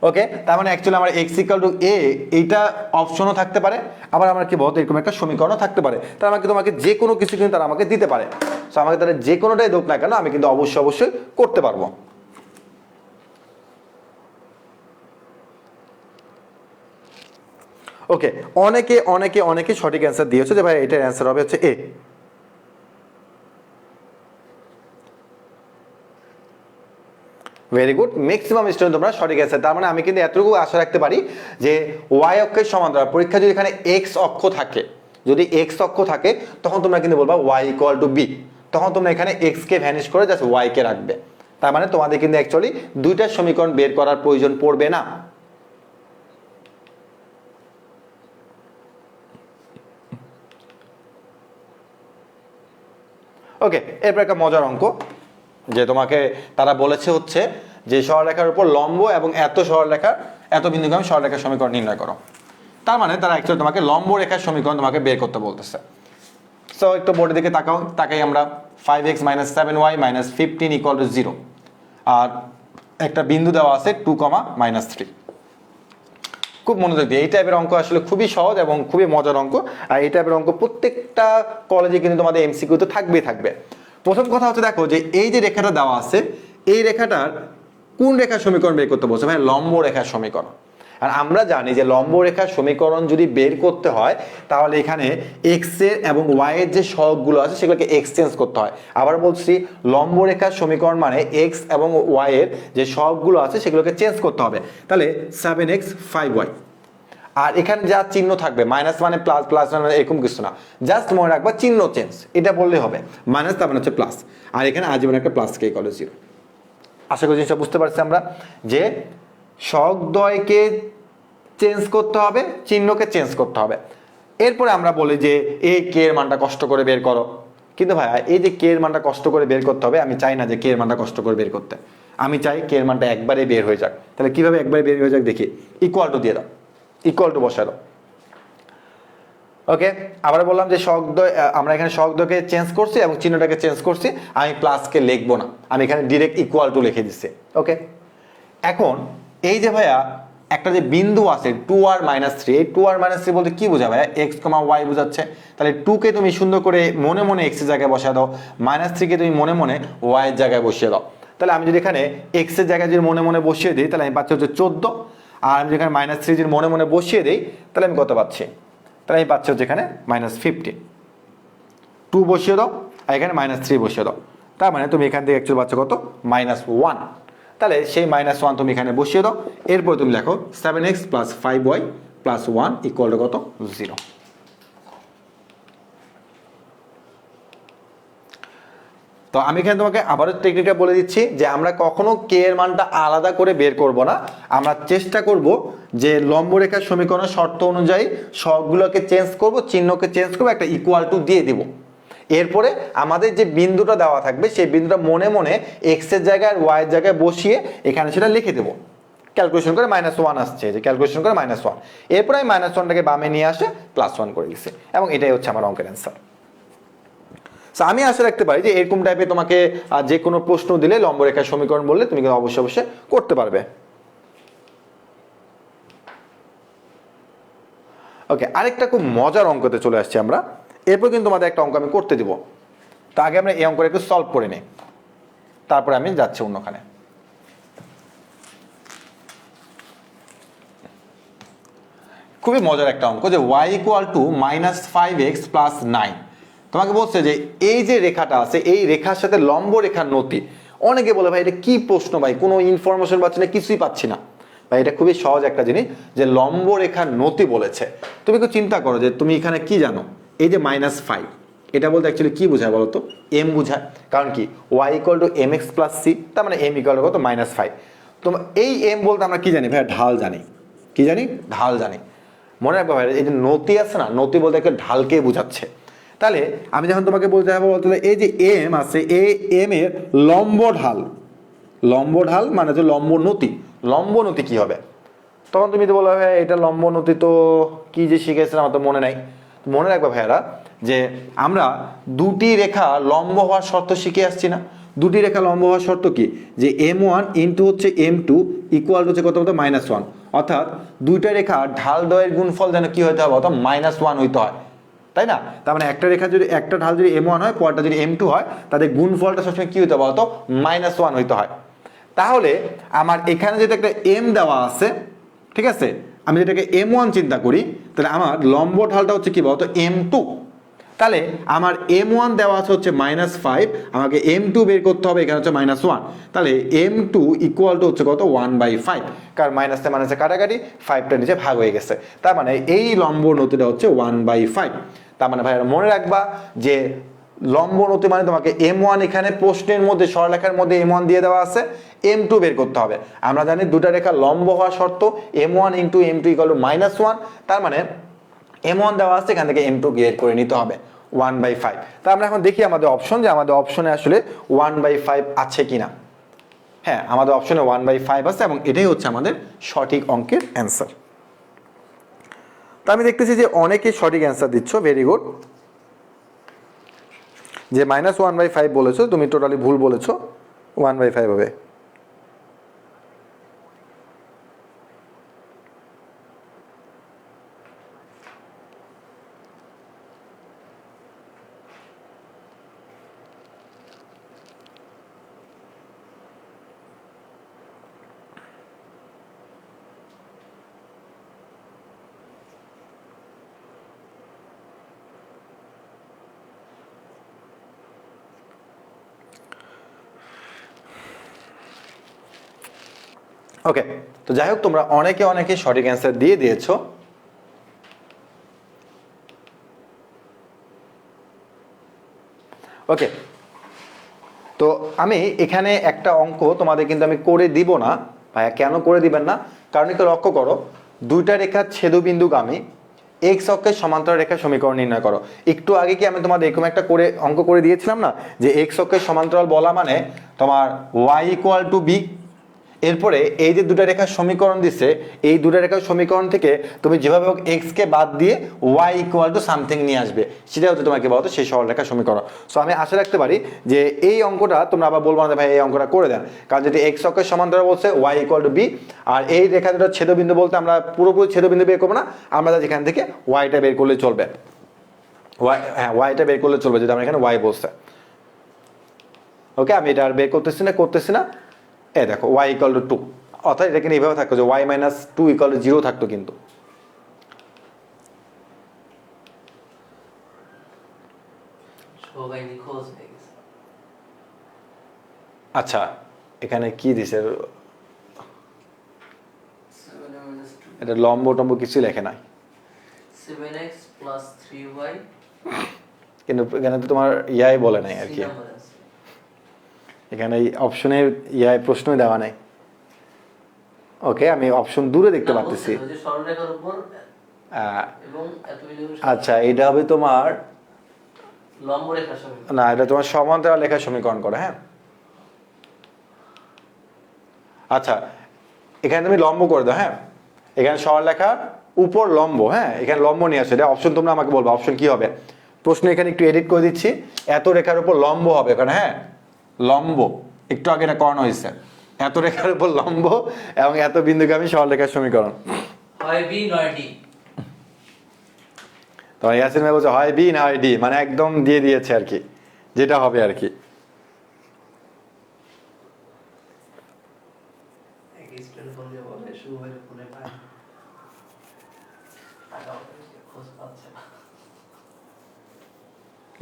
ওকে, তার মানে অ্যাকচুয়ালি আমার এক্স ইকুয়াল টু এ এইটা অপশনও থাকতে পারে, আবার আমার কি বলতো এরকম একটা সমীকরণও থাকতে পারে। তার মানে তোমাকে যে কোনো কিছু কিন্তু তারা আমাকে দিতে পারে। সো আমাকে তাহলে যে কোনোটাই দোক না কেন আমি কিন্তু অবশ্যই করতে পারবো। ওকে, অনেকে সঠিক অ্যান্সার দিয়েছে যে ভাই এটার অ্যান্সার হবে হচ্ছে এ। ভেরি গুড, ম্যাক্সিমাম স্টুডেন্ট তোমরা সঠিক অ্যান্সার। তার মানে আমি কিন্তু এতটুকু আশা রাখতে পারি যে ওয়াই অক্ষের সমান্তরাল পরীক্ষা যদি এখানে এক্স অক্ষ থাকে, যদি এক্স অক্ষ থাকে তখন তোমরা কিন্তু বলবা ওয়াই ইকুয়াল টু বি, তখন তোমরা এখানে এক্স কে ভ্যানিশ করে জাস্ট ওয়াই কে রাখবে। তার মানে তোমাদের কিন্তু অ্যাকচুয়ালি দুইটা সমীকরণ বের করার প্রয়োজন পড়বে না। ওকে, এরপর একটা মজার অঙ্ক, যে তোমাকে তারা বলেছে হচ্ছে যে সরলরেখার উপর লম্ব এবং এত বিন্দুগামী সরলরেখার সমীকরণ নির্ণয় করো। তার মানে তারা অ্যাকচুয়ালি তোমাকে লম্ব রেখার সমীকরণ তোমাকে বের করতে বলতেছে। সো একটু বোর্ডের দিকে তাকাই আমরা। 5x - 7y - 15 ইকুয়াল টু 0, আর একটা বিন্দু দেওয়া আছে 2, -3। খুব মনোযোগ দিয়ে, এই টাইপের অঙ্ক আসলে খুবই সহজ এবং খুবই মজার অঙ্ক। আর এই টাইপের অঙ্ক প্রত্যেকটা কলেজে কিন্তু তোমাদের এমসিকিউতে থাকবে। প্রথম কথা হচ্ছে দেখো যে এই যে রেখাটা দেওয়া আছে, এই রেখাটার কোন রেখার সমীকরণ বের করতে বলছে? ভাই লম্ব রেখার সমীকরণ। আর আমরা জানি যে লম্ব রেখার সমীকরণ যদি বের করতে হয় তাহলে এখানে এক্স এর এবং ওয়াই এর যে সহগগুলো আছে সেগুলোকে এক্সচেঞ্জ করতে হয়। আবার বলছি, লম্ব রেখার সমীকরণ মানে এক্স এবং ওয়াই এর যে সহগগুলো আছে সেগুলোকে চেঞ্জ করতে হবে। তাহলে 7x 5y, আর এখানে যা চিহ্ন থাকবে মাইনাস মানে প্লাস, প্লাস মানে এরকম কিছু না, জাস্ট মনে রাখবা চিহ্ন চেঞ্জ, এটা বললে হবে। মাইনাস তার মানে হচ্ছে প্লাস, আর এখানে আজীবন একটা প্লাস কে ইকুয়াল টু 0। আশা করি জিনিসটা বুঝতে পারছি আমরা, যে সহগদ্বয়কে চেঞ্জ করতে হবে, চিহ্নকে চেঞ্জ করতে হবে। এরপরে আমরা বলি যে এই কে এর মানটা কষ্ট করে বের করো, কিন্তু ভাইয়া এই যে কে এর মানটা কষ্ট করে বের করতে হবে, আমি চাই না যে কে এর মানটা কষ্ট করে বের করতে, আমি চাই কে এর মানটা একবারে বের হয়ে যাক। তাহলে কিভাবে একবারে বের হয়ে যাক দেখি, ইকুয়াল টু দিয়ে দাও, ইকুয়াল টু বসায় দাও। ওকে, আবার বললাম যে সহগদ্বয়, আমরা এখানে সহগদ্বয়কে চেঞ্জ করছি এবং চিহ্নটাকে চেঞ্জ করছি, আমি প্লাসকে লিখবো না, আমি এখানে ডিরেক্ট ইকুয়াল টু লিখে দিচ্ছি। ওকে, এখন এই যে ভাইয়া একটা যে বিন্দু আছে 2r - 3, এই 2r - 3 বলতে কি বোঝায় ভাইয়া? x, y বোঝাচ্ছে। তাহলে 2 কে তুমি সুন্দর করে মনে মনে x এর জায়গায় বসিয়ে দাও, -3 কে তুমি মনে মনে y এর জায়গায় বসিয়ে দাও। তাহলে আমি যদি এখানে x এর জায়গায় যদি মনে মনে বসিয়ে দিই তাহলে আমি পাচ্ছি হচ্ছে 14, আর আমি যেখানে -3 যদি মনে মনে বসিয়ে দিই তাহলে আমি কত পাচ্ছি? তাহলে আমি পাচ্ছি হচ্ছে এখানে -15। 2 বসিয়ে দাও আর এখানে -3 বসিয়ে দাও, তার মানে তুমি এখান থেকে অ্যাকচুয়ালি পাচ্ছ কত? -1। তাহলে সেই -1 তুমি এখানে বসিয়ে দাও, এরপর তুমি লেখো 7x + 5y + 1 ইকুয়াল টু কত? 0। তো আমি এখানে তোমাকে আবারও টেকনিকটা বলে দিচ্ছি যে আমরা কখনো কে এর মানটা আলাদা করে বের করব না, আমরা চেষ্টা করব যে লম্ব রেখার সমীকরণের শর্ত অনুযায়ী সবগুলোকে চেঞ্জ করব, চিহ্নকে চেঞ্জ করব, একটা ইকুয়াল টু দিয়ে দিব। এরপরে আমাদের যে বিন্দুটা দেওয়া থাকবে সেই বিন্দুটা মনে মনে এক্স এর জায়গায় আর ওয়াই এর জায়গায় বসিয়ে এখানে সেটা লিখে দেবো, ক্যালকুলেশন করে -1 আসছে, যে ক্যালকুলেশন করে -1, এরপরে আমি -1টাকে বামে নিয়ে আসে +1 করে দিচ্ছি, এবং এটাই হচ্ছে আমার অঙ্কের অ্যান্সার। আমি আশা রাখতে পারি যে এরকম টাইপে তোমাকে যে কোনো প্রশ্ন দিলে লম্ব রেখার সমীকরণ বললে তুমি কিন্তু অবশ্যই করতে পারবে। ওকে, আরেকটা খুব মজার অঙ্কতে চলে আসছি আমরা। এরপর কিন্তু তোমাদের একটা অঙ্ক আমি করতে দিব, তা আগে আমরা এই অঙ্কটা একটু সলভ করে নিই, তারপরে আমি যাচ্ছি অন্যখানে। খুবই মজার একটা অঙ্ক যে y = -5x + 9। তোমাকে বলছে যে এই যে রেখাটা আছে এই রেখার সাথে লম্ব রেখার নতি। অনেকে বলে ভাই এটা কি প্রশ্ন ভাই, কোনো ইনফরমেশন পাচ্ছি না, কিছুই পাচ্ছি না। ভাই এটা খুবই সহজ একটা জিনিস যে লম্ব রেখার নতি বলেছে। তুমি একটু চিন্তা করো যে তুমি এখানে কি জানো, এই যে -5 এটা বলতে অ্যাকচুয়ালি কি বোঝায় বলো তো? m বোঝায়। কারণ কি y = mx + c, তার মানে m = কত? -5। তো এই m বলতে আমরা কি জানি ভাই? ঢাল জানি। কি জানি? ঢাল জানি। মনে রাখবো ভাই, এই যে নতি আছে না, নতি বলতে একটা ঢালকে বোঝাচ্ছে। তাহলে আমি যখন তোমাকে বলতে যাবো বলতে এই যে এম আছে, এই এম এর লম্ব ঢাল, লম্ব ঢাল মানে হচ্ছে লম্ব নতি। লম্ব নতি কি হবে? তখন তুমি তো বলো ভাই এটা লম্ব নতি তো কি যে শিখেছিলাম আমার তো মনে নাই। মনে রাখবে ভাইয়ারা যে আমরা দুটি রেখা লম্ব হওয়ার শর্ত শিখে আসছি না? দুটি রেখা লম্ব হওয়ার শর্ত কি? যে m1 ইন্টু হচ্ছে m2 ইকুয়াল হচ্ছে কত বলতো? -1। অর্থাৎ দুইটা রেখা ঢাল দ্বয়ের গুণফল যেন কি হইতে হবে? অর্থাৎ -1 হইতে হয়, তাই না? তার মানে একটা রেখা যদি একটা ঢাল যদি m1 হয়, পরটা যদি m2 হয়, তাদের গুণফলটা সবসময় কি হইতে হবে বলতো? -1 হইতে হয়। তাহলে আমার এখানে যেটা একটা m দেওয়া আছে, ঠিক আছে, আমি যেটাকে m1 চিন্তা করি, তাহলে আমার লম্ব ঢালটা হচ্ছে কি বলতো? m2। তাহলে আমার m1 দেওয়া আছে হচ্ছে -5, আমাকে m2 বের করতে হবে, এখানে হচ্ছে -1। তাহলে m2 ইকুয়াল টু হচ্ছে কত? 1/5। কারণ মাইনাসে মাইনাসে কাটাকাটি, 5টা নিচে ভাগ হয়ে গেছে। তার মানে এই লম্ব নতিটা হচ্ছে 1/5। তার মানে ভাইরা মনে রাখবা যে লম্ব নতি মানে তোমাকে m1 এখানে প্রশ্নের মধ্যে সরলরেখার মধ্যে m1 দিয়ে দেওয়া আছে, m2 বের করতে হবে। আমরা জানি দুটা রেখা লম্ব হওয়া শর্ত m1 * m2 = -1। তার মানে m1 দেওয়া আছে, এখান থেকে m2 বের করে নিতে হবে 1/5। তা আমরা এখন দেখি আমাদের অপশন, যে আমাদের অপশনে আসলে 1/5 আছে কিনা। হ্যাঁ, আমাদের অপশনে 1/5 আছে এবং এটাই হচ্ছে আমাদের সঠিক অঙ্কের অ্যান্সার। তা আমি দেখতেছি যে অনেকেই সঠিক অ্যান্সার দিচ্ছ, ভেরি গুড। যে -1/5 বলেছো তুমি টোটালি ভুল বলেছো, 1/5 হবে। ওকে, তো যাই হোক তোমরা অনেকে সঠিক অ্যান্সার দিয়ে দিয়েছো। ওকে, তো আমি এখানে একটা অঙ্ক তোমাদের কিন্তু আমি করে দিব না। ভাইয়া কেন করে দিবেন না? কারণ একটু লক্ষ্য করো, দুইটা রেখার ছেদবিন্দুগামী এক্স অক্ষের সমান্তরাল রেখার সমীকরণ নির্ণয় করো। একটু আগে কি আমি তোমাদের এরকম একটা করে অঙ্ক করে দিয়েছিলাম না, যে এক্স অক্ষের সমান্তরাল বলা মানে তোমার y = b। এরপরে এই যে দুটা রেখার সমীকরণ দিছে, এই দুটা রেখার সমীকরণ থেকে তুমি যেভাবে হোক এক্স কে বাদ দিয়ে y = সামথিং নিয়ে আসবে, সেটা হচ্ছে তোমাকে বলতো সেই সরলরেখার সমীকরণ। সো আমি আশা রাখতে পারি যে এই অঙ্কটা তোমরা আবার বলবো না ভাই এই অঙ্কটা করে দেন, কারণ যদি এক্স অক্ষের সমান্তরাল বলছে y = b, আর এই রেখা দুটো ছেদবিন্দু বলতে আমরা পুরোপুরি ছেদবিন্দু বের করবো না, আমরা যেখান থেকে ওয়াইটা বের করলে চলবে। ওয়াইটা বের করলে চলবে, যদি আমরা এখানে y বলছে। ওকে, আমি এটা আর বের করতেছি না। এই দেখো y = 2, অর্থাৎ এটা কিন্তু এইভাবে থাকতো যে y - 2 = 0 থাকতো কিন্তু। সবাই নিখোঁজ হয়ে গেছে। আচ্ছা, এখানে কি দিছে? 7 - 2 এটা লম্ব টম্ব কিছু লেখে নাই, 7x + 3y। কিন্তু এখানে তো তোমার ইয়াই বলে নাই আর কি, এখানে এই অপশনের প্রশ্নই দেওয়া নাই। ওকে, আমি অপশন দূরে দেখতে পাচ্ছি। যে সরলরেখার উপর এবং এত বিন্দু। আচ্ছা, এটা হবে তোমার লম্ব রেখার সমীকরণ। না, এটা তোমার সমান্তরাল রেখার সমীকরণ করে। হ্যাঁ, আচ্ছা, এখানে তুমি লম্ব করে দাও। হ্যাঁ, এখানে সরলরেখার উপর লম্ব। হ্যাঁ, এখানে লম্ব নিয়ে আসো, এটা অপশন তোমরা আমাকে বলবো অপশন কি হবে। প্রশ্ন এখানে একটু এডিট করে দিচ্ছি, এত রেখার উপর লম্ব হবে এখানে। হ্যাঁ, লম্ব একটু আগে এটা করানো হয়েছে, এত রেখার উপর লম্ব এবং এত বিন্দুগামী সরলরেখার সমীকরণ। হয় বি নয় ডি। তো ইয়াসিন ভাই বলছে হয় বি না হয় ডি, মানে একদম দিয়ে দিয়েছে আর কি, যেটা হবে আর কি।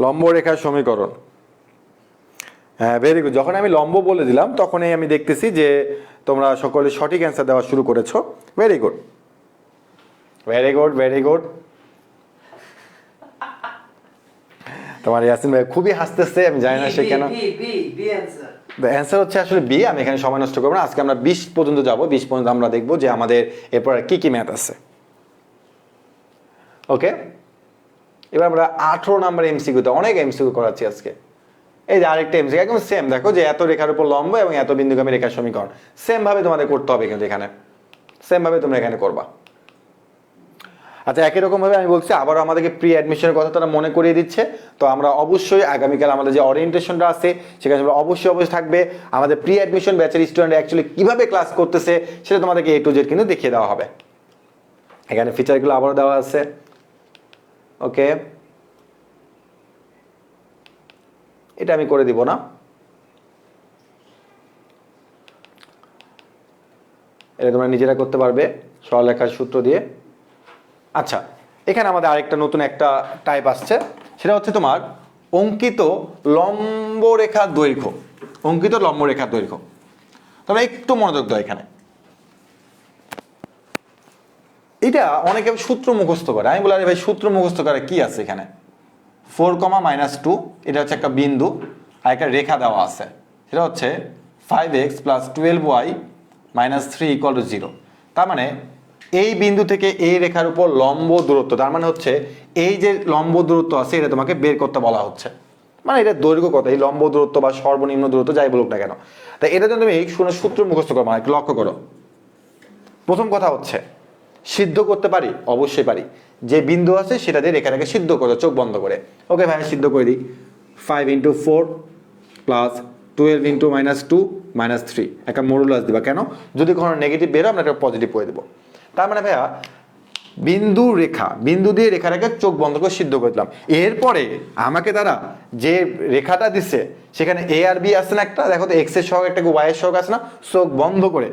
লম্ব রেখার সমীকরণ। হ্যাঁ, ভেরি গুড। যখন আমি লম্ব বলে দিলাম তখনই আমি দেখতেছি যে তোমরা সকলে সঠিক অ্যান্সার দেওয়া শুরু করেছো। Very good, very good, very good. তোমার ইয়াসিন ভাই খুবই হাসতেছে, আমি জানি না সে কেন। অ্যান্সার হচ্ছে আসলে বি। আমি এখানে সময় নষ্ট করবো না, আজকে আমরা 20 পর্যন্ত যাব। 20 পর্যন্ত আমরা দেখবো যে আমাদের এরপর কি কি ম্যাথ আছে। ওকে, এবার আমরা 18 নাম্বার এমসিকিউতে অনেক এমসিকিউ করাচ্ছি আজকে। এই যে আরেকটা এমসিকিউ একদম সেম, দেখো যে এত রেখার উপর লম্ব এবং এত বিন্দুগামী রেখার সমীকরণ সেম ভাবে তোমাদের করতে হবে, কিন্তু এখানে সেম ভাবে তোমরা এখানে করবা। আচ্ছা, একই রকম ভাবে আমি বলছি আবার আমাদেরকে প্রি অ্যাডমিশনের কথা তারা মনে করিয়ে দিচ্ছে। তো আমরা অবশ্যই আগামীকাল আমাদের যে ওরিয়েন্টেশনটা আছে সেখানে অবশ্যই থাকবে। আমাদের প্রি অ্যাডমিশন ব্যাচের স্টুডেন্ট অ্যাকচুয়ালি কিভাবে ক্লাস করতেছে সেটা তোমাদেরকে A to Z কিন্তু দেখিয়ে দেওয়া হবে। এখানে ফিচারগুলো আবার দেওয়া আছে। ওকে, এটা আমি করে দিব না। এটা তোমরা নিজেরা করতে পারবে সরলরেখার সূত্র দিয়ে। আচ্ছা, এখানে আমাদের আরেকটা নতুন একটা টাইপ আসছে, সেটা হচ্ছে তোমার অঙ্কিত লম্ব রেখার দৈর্ঘ্য। অঙ্কিত লম্ব রেখার দৈর্ঘ্য তোমরা একটু মনোযোগ দাও। এখানে এটা অনেকে সূত্র মুখস্থ করে। আমি বলি আরে ভাই সূত্র মুখস্থ করে কি আছে এখানে? 4, -2 এটা হচ্ছে একটা বিন্দু আর একটা রেখা দেওয়া আছে, সেটা হচ্ছে 5x + 12y - 3 = 0। তার মানে এই বিন্দু থেকে এই রেখার উপর লম্ব দূরত্ব, তার মানে হচ্ছে এই যে লম্ব দূরত্ব আছে এটা তোমাকে বের করতে বলা হচ্ছে। মানে এটা দৈর্ঘ্য কত, এই লম্ব দূরত্ব বা সর্বনিম্ন দূরত্ব যাই বলুক না কেন। তাই এটা যদি তুমি সূত্র মুখস্থ করো, মানে লক্ষ্য করো। প্রথম কথা হচ্ছে সিদ্ধ করতে পারি, অবশ্যই পারি। যে বিন্দু আছে সেটা দিয়ে রেখাটাকে সিদ্ধ করো চোখ বন্ধ করে। ওকে ভাই, সিদ্ধ করে দিই। 5 × 4 + 12 × -2 - 3 একটা মডুলাস দিবা। কেন? যদি কোনো নেগেটিভ বেরো আমরা একটা পজিটিভ করে দেবো। তার মানে ভাইয়া বিন্দু রেখা, বিন্দু দিয়ে রেখাটাকে চোখ বন্ধ করে সিদ্ধ করে দিলাম। এরপরে আমাকে তারা যে রেখাটা দিচ্ছে সেখানে A আর B আসছে না একটা, দেখো তো x এর সহগ একটা y এর সহগ আছে না, চোখ বন্ধ করে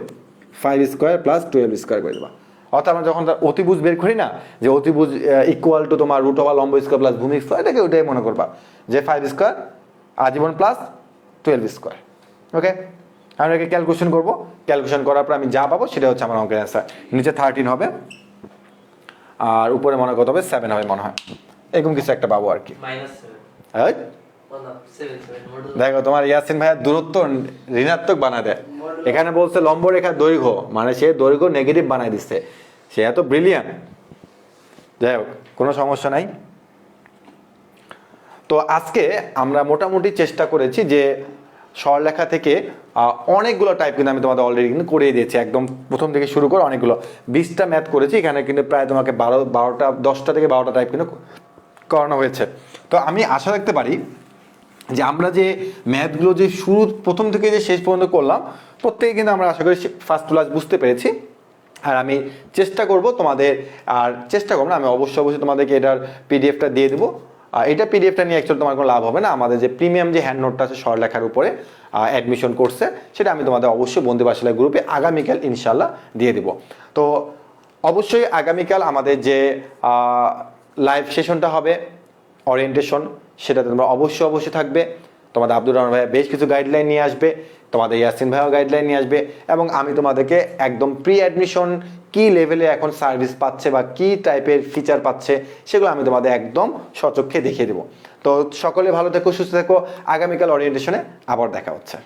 5² + 12² করে দেবা। অর্থাৎ আমরা যখন তার অতিভুজ বের করি না, যে অতিভুজ ইকুয়াল টু তোমার √ লম্ব স্কয়ার প্লাস ভূমি স্কয়ার, এটাকে ওটাই মনে করবা যে 5² আজীবন প্লাস 12²। ওকে, আমরা একে ক্যালকুলেশন করবো। ক্যালকুলেশন করার পর আমি যা পাবো সেটা হচ্ছে আমার অঙ্কের অ্যান্সার। নিচে 13 হবে আর উপরে মনে কত হবে 7 হবে মনে হয়, এরকম কিছু একটা পাবো আর কি। -7 দেখো তোমার ইয়াসিন ভাইয়ের দূরত্ব ঋণাত্মক বানায় দেয়। এখানে বলছে লম্ব রেখার দৈর্ঘ্য, মানে সে দৈর্ঘ্য নেগেটিভ বানায় দিচ্ছে। সে এত ব্রিলিয়ান্ট। যাই হোক, কোনো সমস্যা নাই। তো আজকে আমরা মোটামুটি চেষ্টা করেছি যে সরলরেখা থেকে অনেকগুলো টাইপ কিন্তু আমি তোমাদের অলরেডি কিন্তু করিয়ে দিয়েছি, একদম প্রথম থেকে শুরু করে অনেকগুলো 20টা ম্যাথ করেছি। এখানে কিন্তু প্রায় তোমাকে 10টা থেকে 12টা টাইপ কিন্তু করানো হয়েছে। তো আমি আশা রাখতে পারি যে আমরা যে ম্যাথগুলো যে প্রথম থেকে যে শেষ পর্যন্ত করলাম প্রত্যেকে কিন্তু আমরা আশা করি ফার্স্ট ক্লাস বুঝতে পেরেছি। আর আমি চেষ্টা করব তোমাদের, আর চেষ্টা করবো না, আমি অবশ্যই তোমাদেরকে এটার পিডিএফটা দিয়ে দেবো। এটা পিডিএফটা নিয়ে অ্যাকচুয়ালি তোমার কোনো লাভ হবে না। আমাদের যে প্রিমিয়াম যে হ্যান্ড নোটটা আছে সরলরেখার উপরে অ্যাডমিশন কোর্সে, সেটা আমি তোমাদের অবশ্যই বন্ধু পাঠশালা গ্রুপে আগামীকাল ইনশাল্লাহ দিয়ে দেবো। তো অবশ্যই আগামীকাল আমাদের যে লাইভ সেশনটা হবে ওরিয়েন্টেশন, সেটাতে তোমরা অবশ্যই থাকবে। তোমাদের আব্দুর রহমান ভাইয়া বেশ কিছু গাইডলাইন নিয়ে আসবে, তোমাদের ইয়াসিন ভাইও গাইডলাইন নিয়ে আসবে, এবং আমি তোমাদেরকে একদম প্রি অ্যাডমিশন কি লেভেলে এখন সার্ভিস পাচ্ছে বা কি টাইপের ফিচার পাচ্ছে সেগুলো আমি তোমাদের একদম সচক্ষে দেখিয়ে দেবো। তো সকলে ভালো থেকো, সুস্থ থেকো। আগামীকাল ওরিয়েন্টেশনে আবার দেখা হচ্ছে।